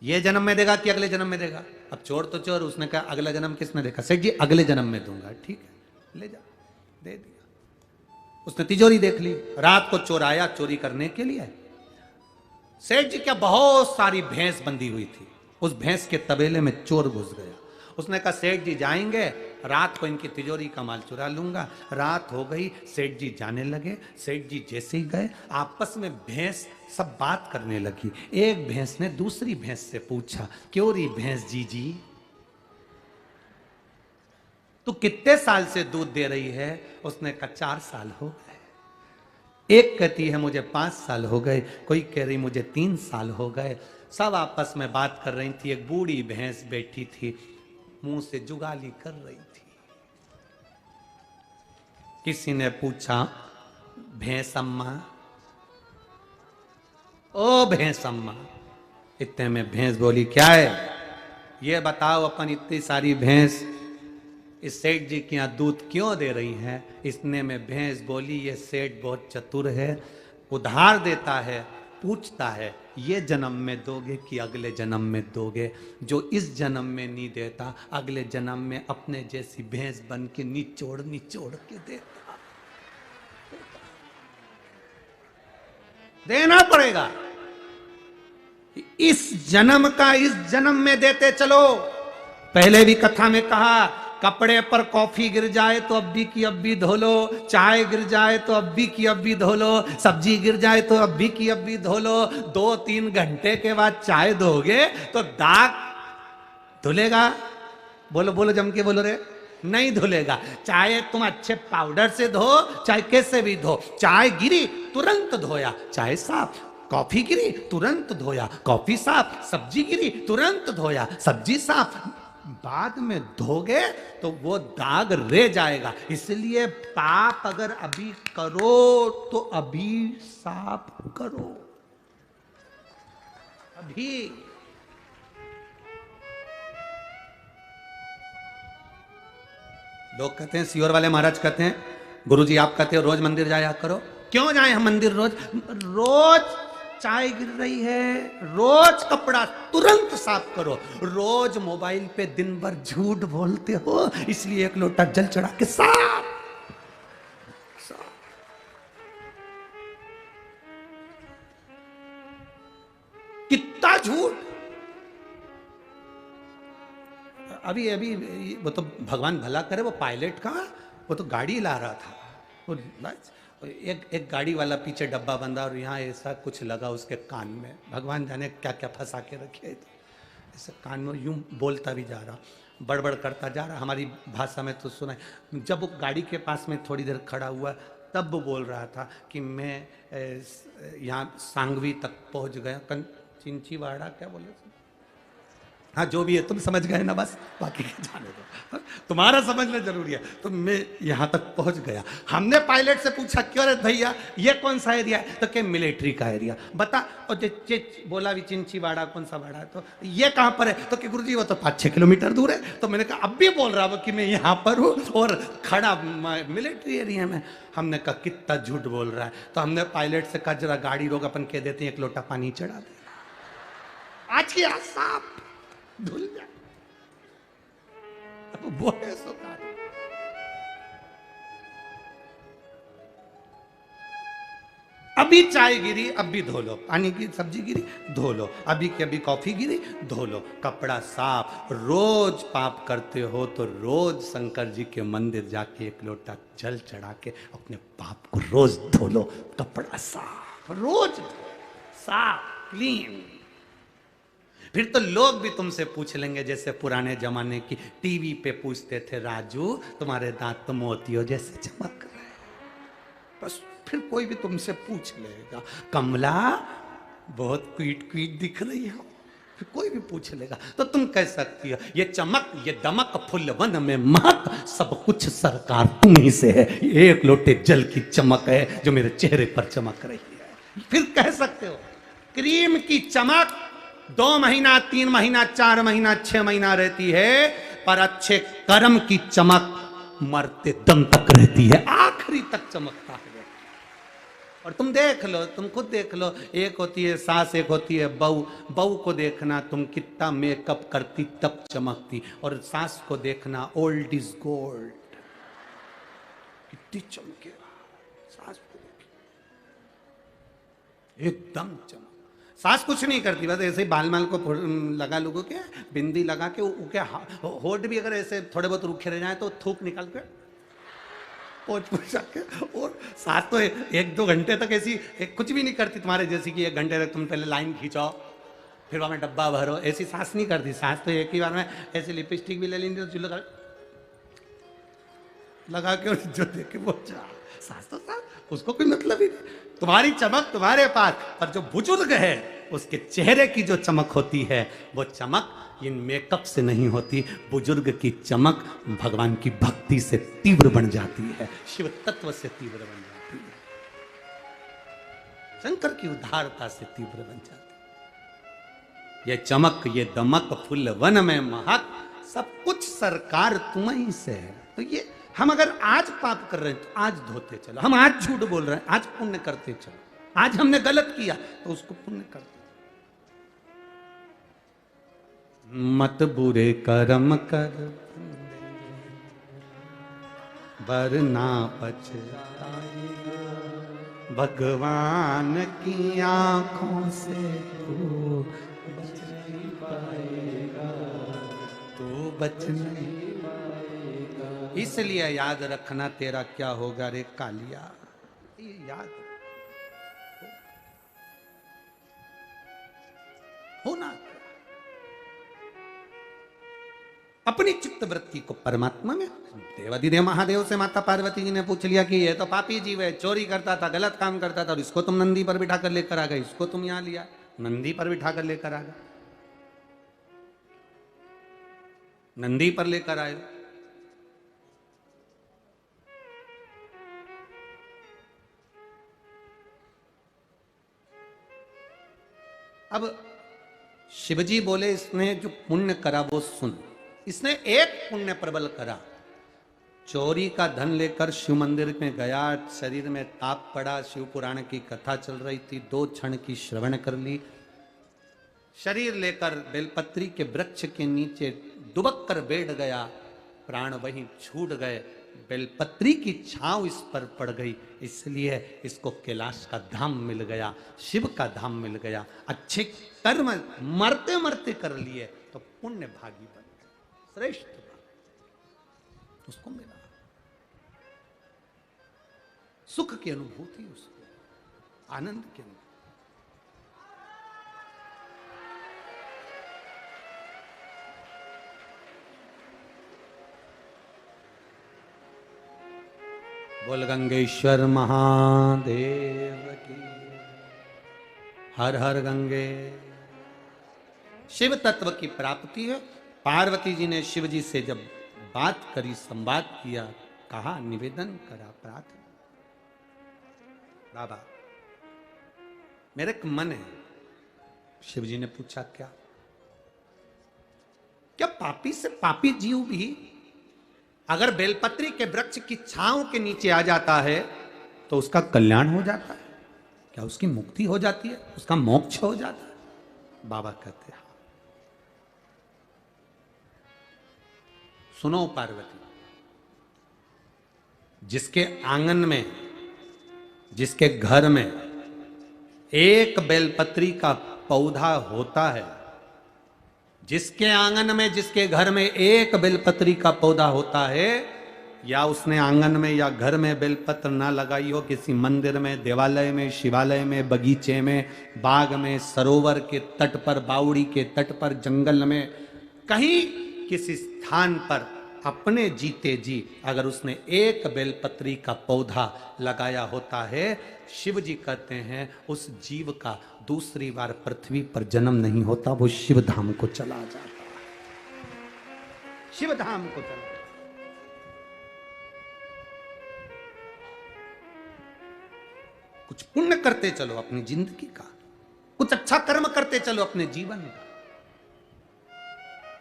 ये जन्म में देगा कि अगले जन्म में देगा? अब चोर तो चोर, उसने कहा अगला जन्म किसने देखा? सेठ जी अगले जन्म में दूंगा। ठीक है ले जा, दे दिया। उसने तिजोरी देख ली। रात को चोर आया चोरी करने के लिए। सेठ जी क्या बहुत सारी भैंस बंधी हुई थी, उस भैंस के तबेले में चोर घुस गया। उसने कहा सेठ जी जाएंगे, रात को इनकी तिजोरी का माल चुरा लूंगा। रात हो गई, सेठ जी जाने लगे। सेठ जी जैसे ही गए, आपस में भैंस सब बात करने लगी। एक भैंस ने दूसरी भैंस से पूछा, क्यों री भैंस जी तू कितने साल से दूध दे रही है? उसने कहा 4 साल हो गए। एक कहती है मुझे 5 साल हो गए, कोई कह रही मुझे 3 साल हो गए। सब आपस में बात कर रही थी। एक बूढ़ी भैंस बैठी थी, मुंह से जुगाली कर रही थी। किसी ने पूछा, भैंस अम्मा, ओ भैंस अम्मा। इतने में भैंस बोली, क्या है ये बताओ, अपन इतनी सारी भैंस इस सेठ जी के यहाँ दूध क्यों दे रही है? इतने में भैंस बोली, ये सेठ बहुत चतुर है, उधार देता है, पूछता है ये जन्म में दोगे कि अगले जन्म में दोगे। जो इस जन्म में नहीं देता, अगले जन्म में अपने जैसी भैंस बन के निचोड़ निचोड़ के देता। देना पड़ेगा। इस जन्म का इस जन्म में देते चलो। पहले भी कथा में कहा, कपड़े पर कॉफी गिर जाए तो अब्बी की अब्बी धो लो, चाय गिर जाए तो अब्बी की अब्बी धो लो, सब्जी गिर जाए तो अब्बी की अब्बी धो लो। 2-3 घंटे के बाद चाय दोगे तो दाग धुलेगा? बोलो बोलो, जम के बोलो रे। नहीं धुलेगा। चाहे तुम अच्छे पाउडर से धो, चाहे कैसे भी धो, चाय गिरी तुरंत धोया, चाय साफ। कॉफी गिरी तुरंत धोया, कॉफी साफ। सब्जी गिरी तुरंत धोया, सब्जी साफ। बाद में धोगे तो वो दाग रह जाएगा। इसलिए पाप अगर अभी करो तो अभी साफ करो, अभी। लोग कहते हैं, सियोर वाले महाराज कहते हैं, गुरुजी आप कहते हो रोज मंदिर जाया करो। क्यों जाए हम मंदिर रोज? रोज चाय गिर रही है, रोज कपड़ा तुरंत साफ करो। रोज मोबाइल पे दिन भर झूठ बोलते हो, इसलिए एक लोटा जल चढ़ा के साफ। कितना झूठ। अभी अभी वो तो भगवान भला करे, वो पायलट का, वो तो गाड़ी ला रहा था, वो एक गाड़ी वाला पीछे डब्बा बंधा और यहाँ ऐसा कुछ लगा उसके कान में, भगवान जाने क्या क्या फंसा के रखे। तो ऐसे कान में यूं बोलता भी जा रहा, बड़बड़ करता जा रहा। हमारी भाषा में तो सुना। जब वो गाड़ी के पास में थोड़ी देर खड़ा हुआ, तब वो बोल रहा था कि मैं यहाँ सांगवी तक पहुँच गया। चिंचीवाड़ा क्या बोले? हाँ जो भी है, तुम समझ गए ना, बस बाकी के जाने दो, तुम्हारा समझना जरूरी है। तो मैं यहाँ तक पहुँच गया। हमने पायलट से पूछा, क्यों रे भैया ये कौन सा एरिया है? तो क्या मिलिट्री का एरिया बता। और बोला भी चिंचीवाड़ा कौन सा वाड़ा है? तो ये कहाँ पर है? तो कि गुरुजी वो तो 5-6 किलोमीटर दूर है। तो मैंने कहा अब भी बोल रहा वो कि मैं यहाँ पर हूँ और खड़ा मिलिट्री एरिया में। हमने कहा कितना झूठ बोल रहा है। तो हमने पायलट से कहा, जरा गाड़ी रोक, अपन कह देते हैं एक लोटा पानी चढ़ा दे, आज की आज साफ धुल जाए। अब बोले सो अभी चाय गिरी, अब भी धो लो। पानी की सब्जी गिरी, धो लो। अभी की अभी कॉफी गिरी, धो लो। कपड़ा साफ। रोज पाप करते हो तो रोज शंकर जी के मंदिर जाके एक लोटा जल चढ़ा के अपने पाप को रोज धो लो। कपड़ा साफ, रोज साफ, क्लीन। फिर तो लोग भी तुमसे पूछ लेंगे, जैसे पुराने जमाने की टीवी पे पूछते थे, राजू तुम्हारे दांत तो मोतियों जैसे चमक रहे हैं। बस फिर कोई भी तुमसे पूछ लेगा, कमला बहुत क्वीट क्वीट दिख रही हो। फिर कोई भी पूछ लेगा तो तुम कह सकती हो, ये चमक ये दमक फुलवन में महक सब कुछ सरकार तुम ही से है। एक लोटे जल की चमक है जो मेरे चेहरे पर चमक रही है। फिर कह सकते हो क्रीम की चमक 2 महीना 3 महीना 4 महीना 6 महीना रहती है, पर अच्छे कर्म की चमक मरते दम तक रहती है, आखिरी तक चमकता है। और तुम देख लो, तुम खुद देख लो, एक होती है सास, एक होती है बहू। बहू को देखना तुम कितना मेकअप करती तब चमकती, और सास को देखना ओल्ड इज गोल्ड, कितनी चमकेगा सास को एकदम चमक। सास कुछ नहीं करती, बस ऐसे ही बाल माल को लगा लोगों के, बिंदी लगा के, उनके होठ भी अगर ऐसे थोड़े बहुत रूखे रह जाए तो थूक निकाल के पोंछ के। और सास तो 1-2 घंटे तक ऐसी कुछ भी नहीं करती तुम्हारे जैसी कि 1 घंटे तक तुम पहले लाइन खींचाओ फिर वहां में डब्बा भरो, ऐसी सास नहीं करती। सास तो एक ही बार में ऐसी लिपस्टिक भी ले लेंगे तो लगा के जो देखे वो सास तो सास उसको कोई मतलब ही नहीं। तुम्हारी चमक तुम्हारे पास, पर जो बुजुर्ग है उसके चेहरे की जो चमक होती है वो चमक इन मेकअप से नहीं होती। बुजुर्ग की चमक भगवान की भक्ति से तीव्र बन जाती है, शिव तत्व से तीव्र बन जाती है, शंकर की उदारता से तीव्र बन जाती है। ये चमक ये दमक फुल वन में महक, सब कुछ सरकार तुम ही से है। तो ये हम अगर आज पाप कर रहे हैं तो आज धोते चलो, हम आज झूठ बोल रहे हैं आज पुण्य करते चलो, आज हमने गलत किया तो उसको पुण्य करते। मत बुरे कर्म कर वरना पछताएगा, भगवान की आंखों से तू बच नहीं पाएगा, तू बच नहीं पाएगा। इसलिए याद रखना तेरा क्या होगा रे कालिया, ये याद होना। अपनी चित्त वृत्ति को परमात्मा में। देवाधिदेव महादेव से माता पार्वती जी ने पूछ लिया कि ये तो पापी जीव है, चोरी करता था, गलत काम करता था, और इसको तुम नंदी पर बिठा कर लेकर आ गए, इसको तुम यहां लिया, नंदी पर बिठा कर लेकर आ गए, नंदी पर लेकर आए। अब शिवजी बोले इसने जो पुण्य करा वो सुन। इसने एक पुण्य प्रबल करा, चोरी का धन लेकर शिव मंदिर में गया, शरीर में ताप पड़ा, शिव पुराण की कथा चल रही थी, 2 क्षण की श्रवण कर ली, शरीर लेकर बेलपत्री के वृक्ष के नीचे दुबक कर बैठ गया, प्राण वहीं छूट गए, बेलपत्री की छांव इस पर पड़ गई, इसलिए इसको कैलाश का धाम मिल गया, शिव का धाम मिल गया। अच्छे कर्म मरते मरते कर लिए तो पुण्य भागी बन गए, श्रेष्ठ उसको मिला, सुख की अनुभूति, उसको आनंद की अनुभूति। बोल गंगेश्वर महादेव की, हर हर गंगे। शिव तत्व की प्राप्ति है। पार्वती जी ने शिव जी से जब बात करी, संवाद किया, कहा, निवेदन करा, प्रार्थना, बाबा मेरे एक मन है। शिव जी ने पूछा क्या? क्या पापी से पापी जीव भी अगर बेलपत्री के वृक्ष की छांव के नीचे आ जाता है तो उसका कल्याण हो जाता है? क्या उसकी मुक्ति हो जाती है, उसका मोक्ष हो जाता है? बाबा कहते हैं सुनो पार्वती, जिसके आंगन में, जिसके घर में एक बेलपत्री का पौधा होता है, जिसके आंगन में, जिसके घर में एक बेलपत्री का पौधा होता है, या उसने आंगन में या घर में बेलपत्र ना लगाई हो, किसी मंदिर में, देवालय में, शिवालय में, बगीचे में, बाग में, सरोवर के तट पर, बावड़ी के तट पर, जंगल में, कहीं किसी स्थान पर अपने जीते जी अगर उसने एक बेलपत्री का पौधा लगाया होता है, शिव जी कहते हैं उस जीव का दूसरी बार पृथ्वी पर जन्म नहीं होता, वो शिव धाम को चला जाता है, शिव धाम को चला। कुछ पुण्य करते चलो अपनी जिंदगी का, कुछ अच्छा कर्म करते चलो अपने जीवन का।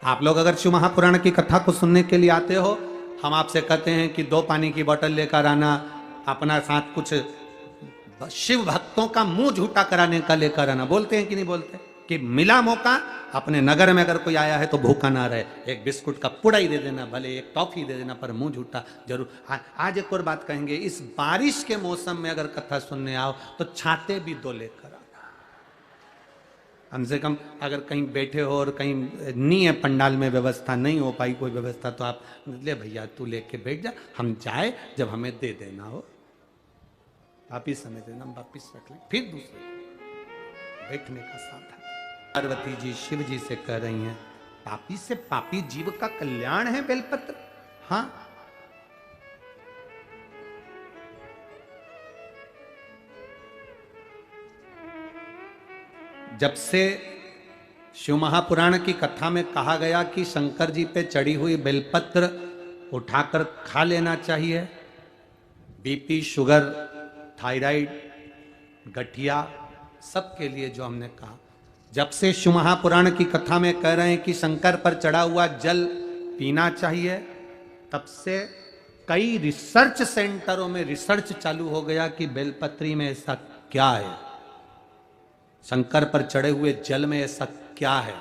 आप लोग अगर शिव महापुराण की कथा को सुनने के लिए आते हो, हम आपसे कहते हैं कि 2 पानी की बोतल लेकर आना, अपना साथ कुछ शिव भक्तों का मुंह झूठा कराने का लेकर आना। बोलते हैं कि नहीं बोलते? कि मिला मौका, अपने नगर में अगर कोई आया है तो भूखा ना रहे, एक बिस्कुट का पुड़ा ही दे देना, भले एक टॉफी दे देना, पर मुंह झूठा जरूर। आज एक और बात कहेंगे, इस बारिश के मौसम में अगर कथा सुनने आओ तो छाते भी 2 लेकर आना। कम से कम अगर कहीं बैठे हो और कहीं नहीं है, पंडाल में व्यवस्था नहीं हो पाई कोई व्यवस्था, तो आप ले भैया तू लेके बैठ जा, हम जाए जब हमें दे देना हो वापिस हमें देना, हम वापिस रख लें, फिर दूसरे बैठने का साधन। पार्वती जी शिव जी से कह रही हैं, पापी से पापी जीव का कल्याण है बेलपत्र। हाँ, जब से शिव महापुराण की कथा में कहा गया कि शंकर जी पे चढ़ी हुई बेलपत्र उठाकर खा लेना चाहिए, बीपी, शुगर, थायराइड, गठिया, सबके लिए जो हमने कहा, जब से शिव महापुराण की कथा में कह रहे हैं कि शंकर पर चढ़ा हुआ जल पीना चाहिए, तब से कई रिसर्च सेंटरों में रिसर्च चालू हो गया कि बेलपत्री में ऐसा क्या है, शंकर पर चढ़े हुए जल में ऐसा क्या है।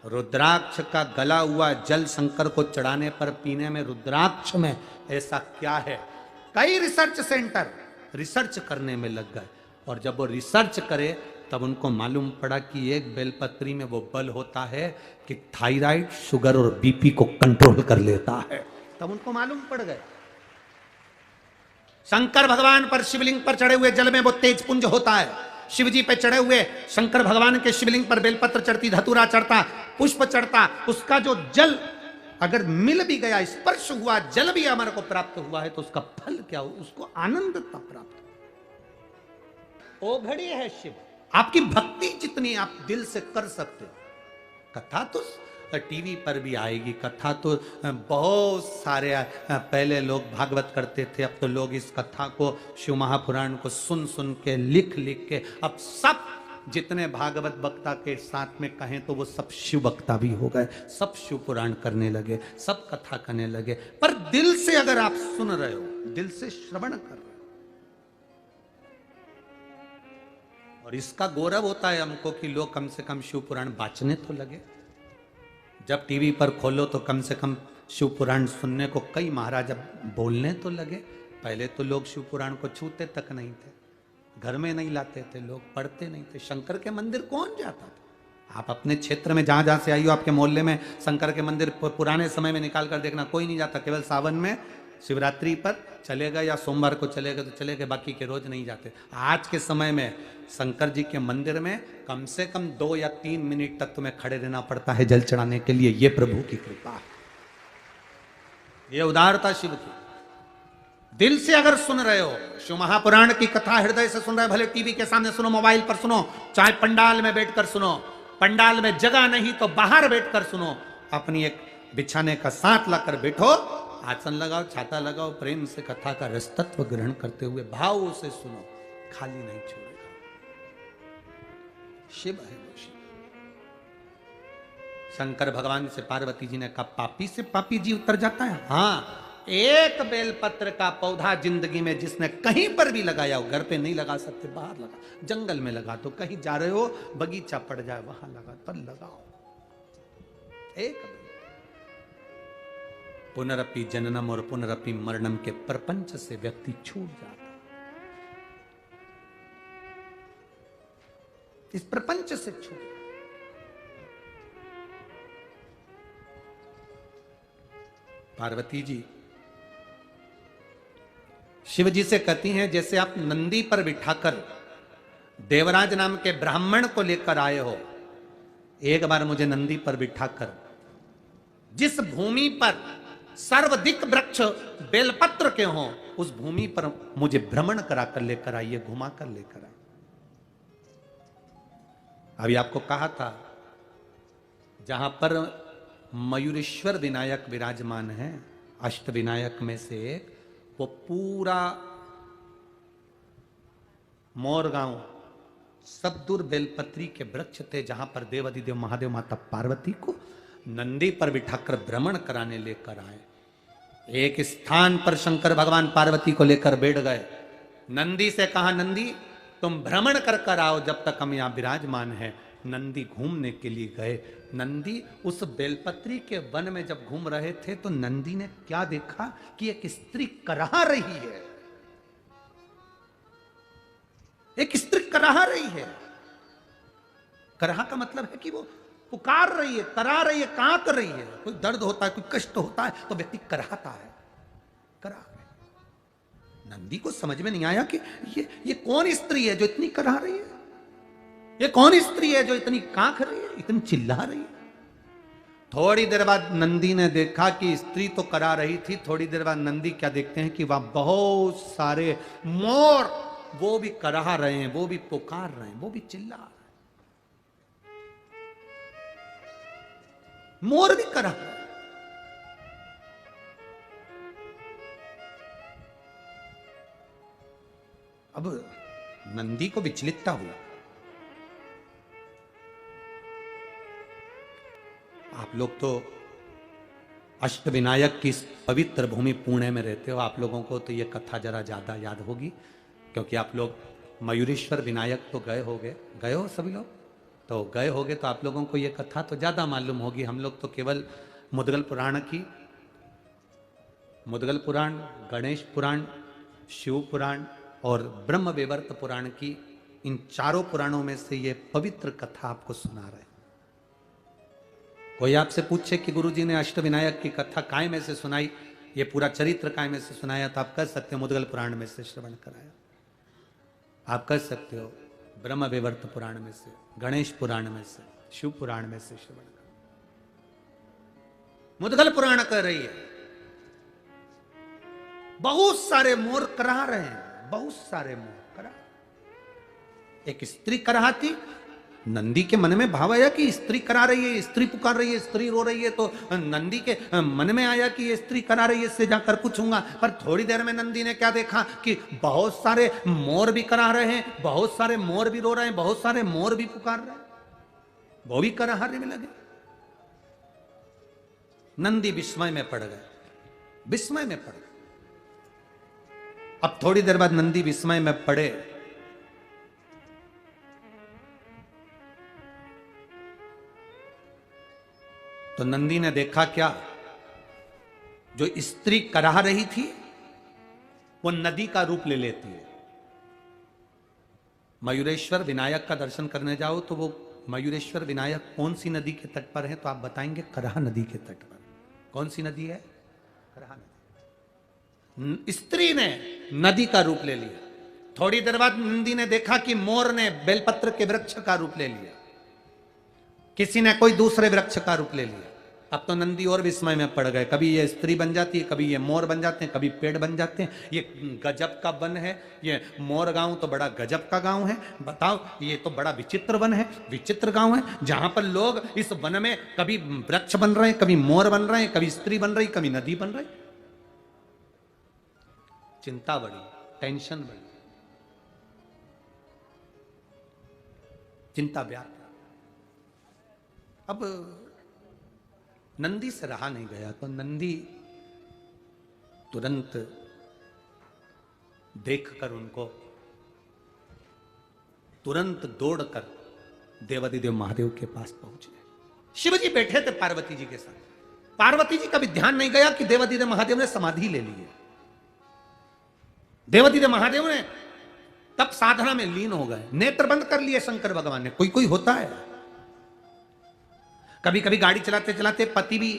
रुद्राक्ष का गला हुआ जल शंकर को चढ़ाने पर पीने में रुद्राक्ष में ऐसा क्या है। कई रिसर्च सेंटर रिसर्च करने में लग गए, और जब वो रिसर्च करे तब उनको मालूम पड़ा कि एक बेलपत्री में वो बल होता है कि थायराइड, शुगर और बीपी को कंट्रोल कर लेता है। तब उनको मालूम पड़ गया। शंकर भगवान पर शिवलिंग पर चढ़े हुए जल में वो तेज पुंज होता है। शिव जी पे चढ़े हुए शंकर भगवान के शिवलिंग पर बेलपत्र चढ़ती, धतूरा चढ़ता, पुष्प चढ़ता, उसका जो जल अगर मिल भी गया, स्पर्श हुआ, जल भी हमारे को प्राप्त हुआ है, तो उसका फल क्या हो, उसको आनंदता प्राप्त हो। ओघड़ी है शिव। आपकी भक्ति जितनी आप दिल से कर सकते हो। कथा तो टीवी पर भी आएगी, कथा तो बहुत सारे पहले लोग भागवत करते थे, अब तो लोग इस कथा को, शिव महापुराण को सुन सुन के, लिख लिख के, अब सब जितने भागवत वक्ता के साथ में कहें तो वो सब शिव वक्ता भी हो गए, सब शिव पुराण करने लगे, सब कथा करने लगे। पर दिल से अगर आप सुन रहे हो, दिल से श्रवण कर रहे हो, और इसका गौरव होता है हमको कि लोग कम से कम शिव पुराण बांचने तो लगे। जब टीवी पर खोलो तो कम से कम शिव पुराण सुनने को कई महाराज बोलने तो लगे। पहले तो लोग शिव पुराण को छूते तक नहीं थे, घर में नहीं लाते थे, लोग पढ़ते नहीं थे। शंकर के मंदिर कौन जाता था? आप अपने क्षेत्र में जहां जहां से आई हो, आपके मोहल्ले में शंकर के मंदिर पुराने समय में निकाल कर देखना, कोई नहीं जाता। केवल सावन में शिवरात्रि पर चलेगा या सोमवार को चलेगा तो चलेगा, बाकी के रोज नहीं जाते। आज के समय में शंकर जी के मंदिर में कम से कम 2 या 3 मिनट तक तुम्हें खड़े रहना पड़ता है जल चढ़ाने के लिए। ये प्रभु की कृपा है, ये उदारता शिव की। दिल से अगर सुन रहे हो, शिव महापुराण की कथा हृदय से सुन रहे हो, भले टीवी के सामने सुनो, मोबाइल पर सुनो, चाहे पंडाल में बैठकर सुनो, पंडाल में जगह नहीं तो बाहर बैठकर सुनो, अपनी एक बिछाने का साथ लाकर बैठो, आसन लगाओ, छाता लगाओ, प्रेम से कथा का रसतत्व ग्रहण करते हुए भाव से सुनो, खाली नहीं छोड़ेगा। शिव है वो शिव। शंकर भगवान से पार्वती जी ने कहा, पापी से पापी जी उतर जाता है? हाँ, एक बेलपत्र का पौधा जिंदगी में जिसने कहीं पर भी लगाया हो, घर पे नहीं लगा सकते, बाहर लगा, जंगल में लगा, तो कहीं जा रहे हो बगीचा पड़ जाए वहां लगा, पर लगाओ एक। पुनरपि जननम और पुनरपि मरणम के प्रपंच से व्यक्ति छूट जाता, इस प्रपंच से छूट। पार्वती जी शिव जी से कहती हैं, जैसे आप नंदी पर बिठाकर देवराज नाम के ब्राह्मण को लेकर आए हो, एक बार मुझे नंदी पर बिठाकर जिस भूमि पर सर्वाधिक वृक्ष बेलपत्र के हों, उस भूमि पर मुझे भ्रमण कराकर लेकर आइए, घुमा कर लेकर आइए। अभी आपको कहा था, जहां पर मयूरेश्वर विनायक विराजमान है, अष्ट विनायक में से एक, वो पूरा मोरगांव सब दूर बेलपत्री के वृक्ष थे, जहां पर देवाधिदेव महादेव माता पार्वती को नंदी पर बिठाकर भ्रमण कराने लेकर आए। एक स्थान पर शंकर भगवान पार्वती को लेकर बैठ गए, नंदी से कहा, नंदी तुम भ्रमण कर कर आओ जब तक हम यहां विराजमान हैं। नंदी घूमने के लिए गए। नंदी उस बेलपत्री के वन में जब घूम रहे थे तो नंदी ने क्या देखा कि एक स्त्री कराह रही है, एक स्त्री कराह रही है। कराह का मतलब है कि वो पुकार रही है, करा रही है, कहां कर रही है। कोई दर्द होता है, कोई कष्ट होता है तो व्यक्ति कराहता है, करा रही। नंदी को समझ में नहीं आया कि ये कौन स्त्री है जो इतनी कराह रही है, ये कौन स्त्री है जो इतनी कांख रही है, इतनी चिल्ला रही है। थोड़ी देर बाद नंदी ने देखा कि स्त्री तो करा रही थी, थोड़ी देर बाद नंदी क्या देखते हैं कि वहां बहुत सारे मोर, वो भी कराह रहे हैं, वो भी पुकार रहे हैं, वो भी चिल्ला रहे हैं। मोर भी करा। अब नंदी को विचलितता हुई। आप लोग तो अष्टविनायक की इस पवित्र भूमि पुणे में रहते हो, आप लोगों को तो ये कथा जरा ज्यादा याद होगी, क्योंकि आप लोग मयूरेश्वर विनायक तो गए हो सभी लोग, तो गए होगे तो आप लोगों को ये कथा तो ज्यादा मालूम होगी। हम लोग तो केवल मुद्गल पुराण, गणेश पुराण, शिव पुराण और ब्रह्म वैवर्त पुराण की, इन चारों पुराणों में से ये पवित्र कथा आपको सुना रहे हैं। कोई आपसे पूछे कि गुरुजी ने अष्टविनायक की कथा काय में से सुनाई, ये पूरा चरित्र काय में से सुनाया, तो आप कह सकते हो मुद्गल पुराण में से श्रवण कराया। आप कह सकते हो ब्रह्म वैवर्त पुराण में से, गणेश पुराण में से, शिव पुराण में से श्रवण कराया। मुद्गल पुराण कह रही है बहुत सारे मोर करा रहे हैं, बहुत सारे मोर करा। एक स्त्री कराती, नंदी के मन में भाव आया कि स्त्री करा रही है, स्त्री पुकार रही है, स्त्री रो रही है, तो नंदी के मन में आया कि ये स्त्री करा रही है, इससे जाकर पूछूंगा। पर थोड़ी देर में नंदी ने क्या देखा कि बहुत सारे मोर भी करा रहे हैं, बहुत सारे मोर भी रो रहे हैं, बहुत सारे मोर भी पुकार रहे हैं, वो भी कराहने में लगे। नंदी विस्मय में पड़ गए, विस्मय में पड़ गए। अब थोड़ी देर बाद नंदी विस्मय में पड़े तो नंदी ने देखा क्या, जो स्त्री कराह रही थी वो नदी का रूप ले लेती है। मयूरेश्वर विनायक का दर्शन करने जाओ तो वो मयूरेश्वर विनायक कौन सी नदी के तट पर है, तो आप बताएंगे कराह नदी के तट पर। कौन सी नदी है? कराह नदी। स्त्री ने नदी का रूप ले लिया। थोड़ी देर बाद नंदी ने देखा कि मोर ने बेलपत्र के वृक्ष का रूप ले लिया, किसी ने कोई दूसरे वृक्ष का रूप ले लिया। अब तो नंदी और विस्मय में पड़ गए, कभी ये स्त्री बन जाती है, कभी ये मोर बन जाते हैं, कभी पेड़ बन जाते हैं। ये गजब का वन है, ये मोर गांव तो बड़ा गजब का गांव है। बताओ, ये तो बड़ा विचित्र वन है, विचित्र गांव है, जहां पर लोग इस वन में कभी वृक्ष बन रहे हैं, कभी मोर बन रहे हैं, कभी स्त्री बन रही, कभी नदी बन रही। चिंता बढ़ी, टेंशन बढ़ी, चिंता व्याप्त। अब नंदी से रहा नहीं गया तो नंदी तुरंत देखकर उनको तुरंत दौड़कर देवादिदेव महादेव के पास पहुंच गए। शिव जी बैठे थे पार्वती जी के साथ। पार्वती जी का भी ध्यान नहीं गया कि देवादिदेव महादेव ने समाधि ले ली है। देवादिदेव महादेव ने तब साधना में लीन हो गए, नेत्र बंद कर लिए शंकर भगवान ने। कोई कोई होता है, कभी कभी गाड़ी चलाते चलाते पति भी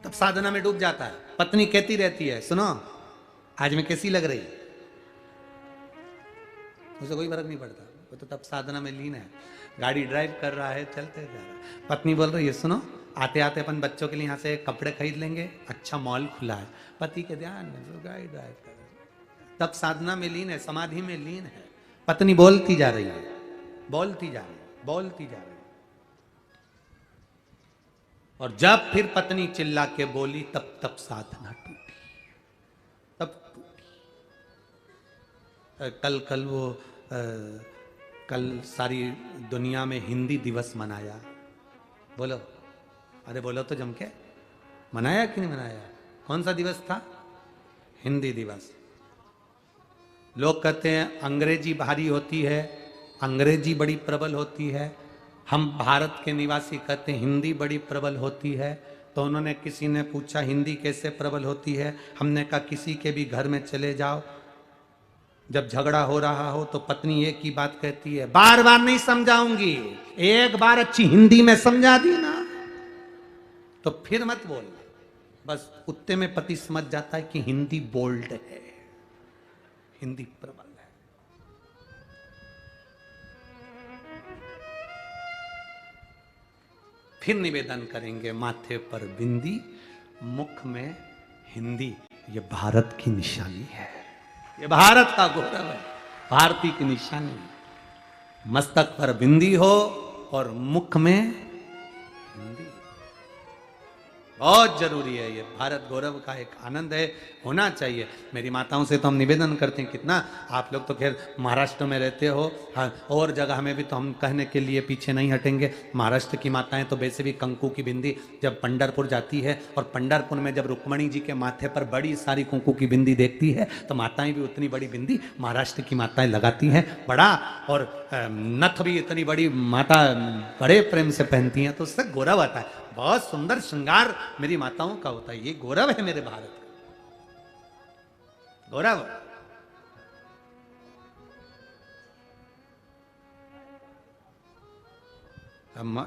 तब साधना में डूब जाता है। पत्नी कहती रहती है, सुनो आज मैं कैसी लग रही, उसे कोई फर्क नहीं पड़ता, वो तो तब साधना में लीन है। गाड़ी ड्राइव कर रहा है, चलते जा रहा है, पत्नी बोल रही है, सुनो आते आते अपन बच्चों के लिए यहाँ से कपड़े खरीद लेंगे, अच्छा मॉल खुला है। पति के ध्यान में तो गाड़ी ड्राइव कर रहा है, तब साधना में लीन है, समाधि में लीन है। पत्नी बोलती जा रही है, बोलती जा रही है, बोलती जा रही। और जब फिर पत्नी चिल्ला के बोली तब साधना टूटी, तब टूटी। कल वो कल सारी दुनिया में हिंदी दिवस मनाया। बोलो, अरे बोलो तो जम के, मनाया कि नहीं मनाया? कौन सा दिवस था? हिंदी दिवस। लोग कहते हैं अंग्रेजी भारी होती है, अंग्रेजी बड़ी प्रबल होती है। हम भारत के निवासी कहते हैं हिंदी बड़ी प्रबल होती है। तो उन्होंने, किसी ने पूछा हिंदी कैसे प्रबल होती है? हमने कहा किसी के भी घर में चले जाओ, जब झगड़ा हो रहा हो तो पत्नी एक ही बात कहती है, बार बार नहीं समझाऊंगी, एक बार अच्छी हिंदी में समझा दी ना तो फिर मत बोल। बस कुत्ते में पति समझ जाता है कि हिंदी बोल्ड है, हिंदी प्रबल है। फिर निवेदन करेंगे, माथे पर बिंदी, मुख में हिंदी, ये भारत की निशानी है, ये भारत का गौरव है, भारतीय की निशानी है। मस्तक पर बिंदी हो, और मुख में हिंदी। बहुत जरूरी है ये, भारत गौरव का एक आनंद है, होना चाहिए। मेरी माताओं से तो हम निवेदन करते हैं, कितना आप लोग तो खैर महाराष्ट्र में रहते हो, हाँ, और जगह में भी तो हम कहने के लिए पीछे नहीं हटेंगे। महाराष्ट्र की माताएं तो वैसे भी कंकु की बिंदी जब पंढरपुर जाती है, और पंढरपुर में जब रुक्मणी जी के माथे पर बड़ी सारी कुंकू की बिंदी देखती है, तो माताएं भी उतनी बड़ी बिंदी महाराष्ट्र की माताएं लगाती हैं बड़ा, और नथ भी इतनी बड़ी माता बड़े प्रेम से पहनती हैं, तो उससे गौरव आता है। बहुत सुंदर श्रृंगार मेरी माताओं का होता है, ये गौरव है मेरे भारत का, गौरव।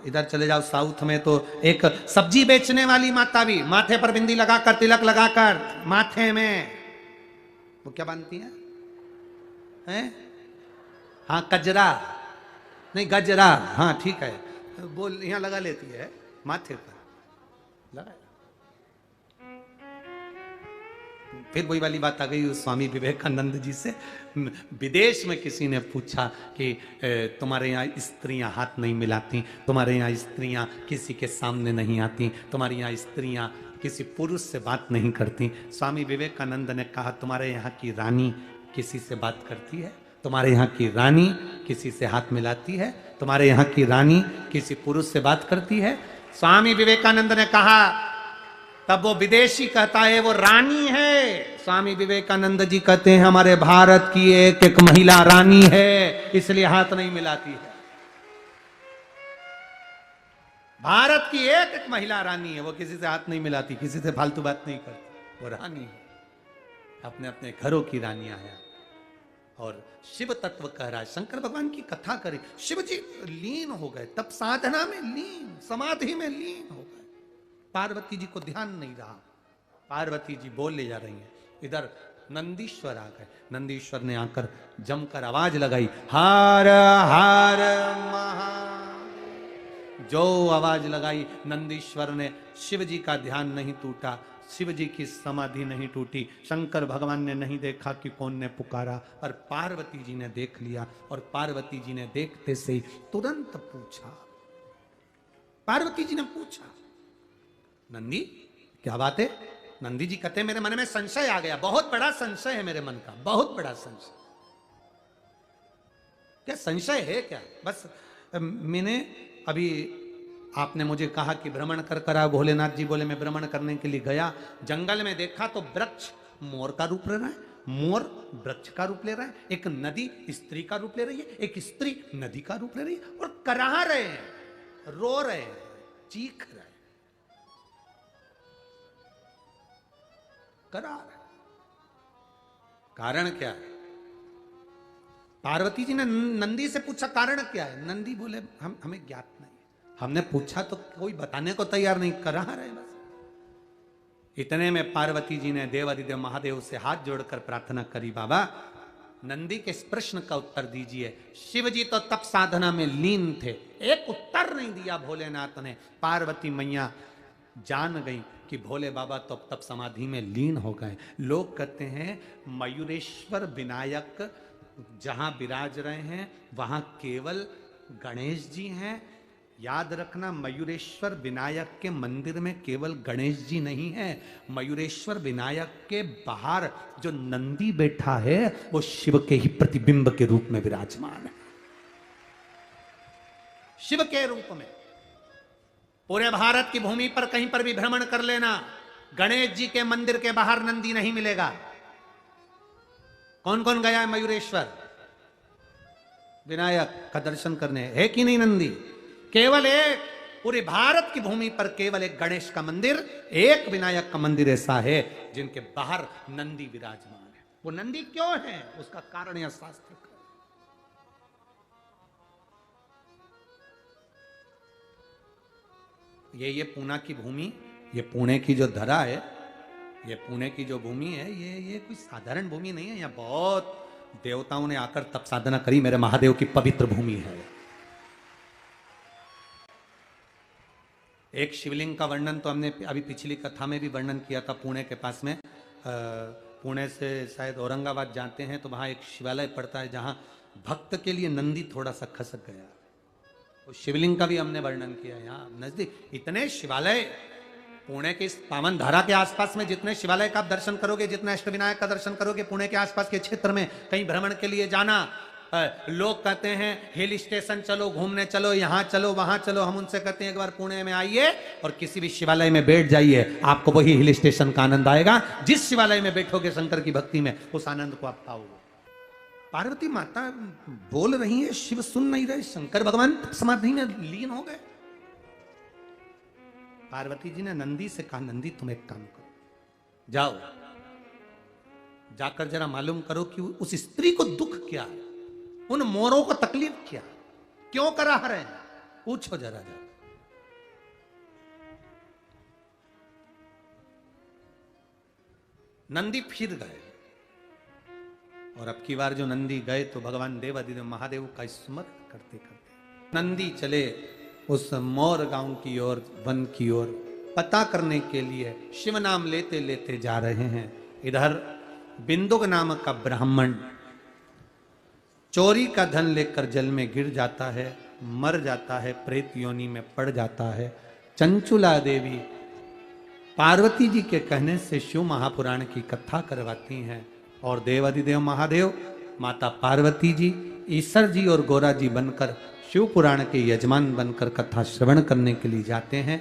इधर चले जाओ साउथ में, तो एक सब्जी बेचने वाली माता भी माथे पर बिंदी लगाकर, तिलक लगाकर माथे में, वो क्या बांधती हैं? हाँ, कजरा नहीं, गजरा, हाँ ठीक है, बोल यहां लगा लेती है माथे पर लगा। फिर वही वाली बात आ गई उस स्वामी विवेकानंद जी से। विदेश में किसी ने पूछा कि तुम्हारे यहाँ स्त्रियां हाथ नहीं मिलाती, तुम्हारे यहाँ स्त्रियां किसी के सामने नहीं आती, तुम्हारे यहाँ स्त्रियां किसी पुरुष से बात नहीं करती। स्वामी विवेकानंद ने कहा, तुम्हारे यहाँ की रानी किसी से बात करती है? तुम्हारे यहाँ की रानी किसी से हाथ मिलाती है? तुम्हारे यहाँ की रानी किसी पुरुष से बात करती है? स्वामी विवेकानंद ने कहा, तब वो विदेशी कहता है वो रानी है। स्वामी विवेकानंद जी कहते हैं हमारे भारत की एक एक महिला रानी है, इसलिए हाथ नहीं मिलाती है। भारत की एक एक महिला रानी है, वो किसी से हाथ नहीं मिलाती, किसी से फालतू बात नहीं करती, वो रानी है, अपने अपने घरों की रानियां हैं। और शिव तत्व कह रहा है, शंकर भगवान की कथा करे, शिव जी लीन हो गए, तब साधना में लीन, समाधि में लीन हो गए। पार्वती जी को ध्यान नहीं रहा, पार्वती जी बोले जा रही हैं। इधर नंदीश्वर आ गए, नंदीश्वर ने आकर जमकर आवाज लगाई, हर हर महादेव। जो आवाज लगाई नंदीश्वर ने, शिव जी का ध्यान नहीं टूटा, शिव जी की समाधि नहीं टूटी, शंकर भगवान ने नहीं देखा कि कौन ने पुकारा, और पार्वती जी ने देख लिया। और पार्वती जी ने देखते से ही तुरंत पूछा, पार्वती जी ने पूछा, नंदी क्या बात है? नंदी जी कहते मेरे मन में संशय आ गया, बहुत बड़ा संशय है मेरे मन का, बहुत बड़ा संशय। क्या संशय है क्या? बस मैंने अभी, आपने मुझे कहा कि भ्रमण कर कर आओ, भोलेनाथ जी बोले मैं भ्रमण करने के लिए गया, जंगल में देखा तो वृक्ष मोर का रूप ले रहा है, मोर वृक्ष का रूप ले रहा है, एक नदी स्त्री का रूप ले रही है, एक स्त्री नदी का रूप ले रही है, और करा रहे हैं, रो रहे हैं, चीख रहे हैं, करा रहे। कारण क्या है? पार्वती जी ने नंदी से पूछा कारण क्या है? नंदी बोले हमें ज्ञात नहीं, हमने पूछा तो कोई बताने को तैयार नहीं, करा रहे बस। इतने में पार्वती जी ने देवादिदेव महादेव से हाथ जोड़कर प्रार्थना करी, बाबा नंदी के इस प्रश्न का उत्तर दीजिए। शिव जी तो तप साधना में लीन थे, एक उत्तर नहीं दिया भोलेनाथ ने। पार्वती मैया जान गई कि भोले बाबा तो तप समाधि में लीन हो गए। लोग कहते हैं मयूरेश्वर विनायक जहां विराज रहे हैं वहां केवल गणेश जी हैं। याद रखना, मयूरेश्वर विनायक के मंदिर में केवल गणेश जी नहीं है, मयूरेश्वर विनायक के बाहर जो नंदी बैठा है वो शिव के ही प्रतिबिंब के रूप में विराजमान है, शिव के रूप में। पूरे भारत की भूमि पर कहीं पर भी भ्रमण कर लेना, गणेश जी के मंदिर के बाहर नंदी नहीं मिलेगा। कौन कौन गया है मयूरेश्वर विनायक का दर्शन करने? है कि नहीं नंदी? केवल एक, पूरे भारत की भूमि पर केवल एक गणेश का मंदिर, एक विनायक का मंदिर ऐसा है जिनके बाहर नंदी विराजमान है। वो नंदी क्यों है उसका कारण यह शास्त्र का। ये पूना की भूमि, ये पुणे की जो धरा है, ये पुणे की जो भूमि है, ये कोई साधारण भूमि नहीं है। यहाँ बहुत देवताओं ने आकर तप साधना करी, मेरे महादेव की पवित्र भूमि है। एक शिवलिंग का वर्णन तो हमने अभी पिछली कथा में भी वर्णन किया था। पुणे के पास में, पुणे से शायद औरंगाबाद जाते हैं तो वहाँ एक शिवालय पड़ता है जहाँ भक्त के लिए नंदी थोड़ा सा खसक गया। तो शिवलिंग का भी हमने वर्णन किया। यहाँ नजदीक इतने शिवालय, पुणे के इस पावन धारा के आसपास में जितने शिवालय का आप दर्शन करोगे, जितने अष्टविनायक का दर्शन करोगे, पुणे के आसपास के क्षेत्र में कहीं भ्रमण के लिए जाना, लोग कहते हैं हिल स्टेशन चलो, घूमने चलो, यहाँ चलो, वहां चलो, हम उनसे कहते हैं एक बार पुणे में आइए और किसी भी शिवालय में बैठ जाइए, आपको वही हिल स्टेशन का आनंद आएगा। जिस शिवालय में बैठोगे शंकर की भक्ति में, उस आनंद को आप पाओगे। पार्वती माता बोल रही है, शिव सुन नहीं रहे, शंकर भगवान समाधि में लीन हो गए। पार्वती जी ने नंदी से कहा, नंदी तुम एक काम करो, जाओ जाकर जरा मालूम करो कि उस स्त्री को दुख क्या है, उन मोरों को तकलीफ क्या, क्यों करा रहे हैं, पूछो जरा जा। नंदी फिर गए और अब की बार जो नंदी गए तो भगवान देवादिदेव महादेव का स्मरण करते करते नंदी चले उस मोर गांव की ओर, वन की ओर, पता करने के लिए शिव नाम लेते लेते जा रहे हैं। इधर बिंदुक नामक का ब्राह्मण चोरी का धन लेकर जल में गिर जाता है, मर जाता है, प्रेत योनि में पड़ जाता है। चंचुला देवी पार्वती जी के कहने से शिव महापुराण की कथा करवाती हैं और देवादिदेव महादेव, माता पार्वती जी, ईश्वर जी और गोरा जी बनकर शिव पुराण के यजमान बनकर कथा श्रवण करने के लिए जाते हैं।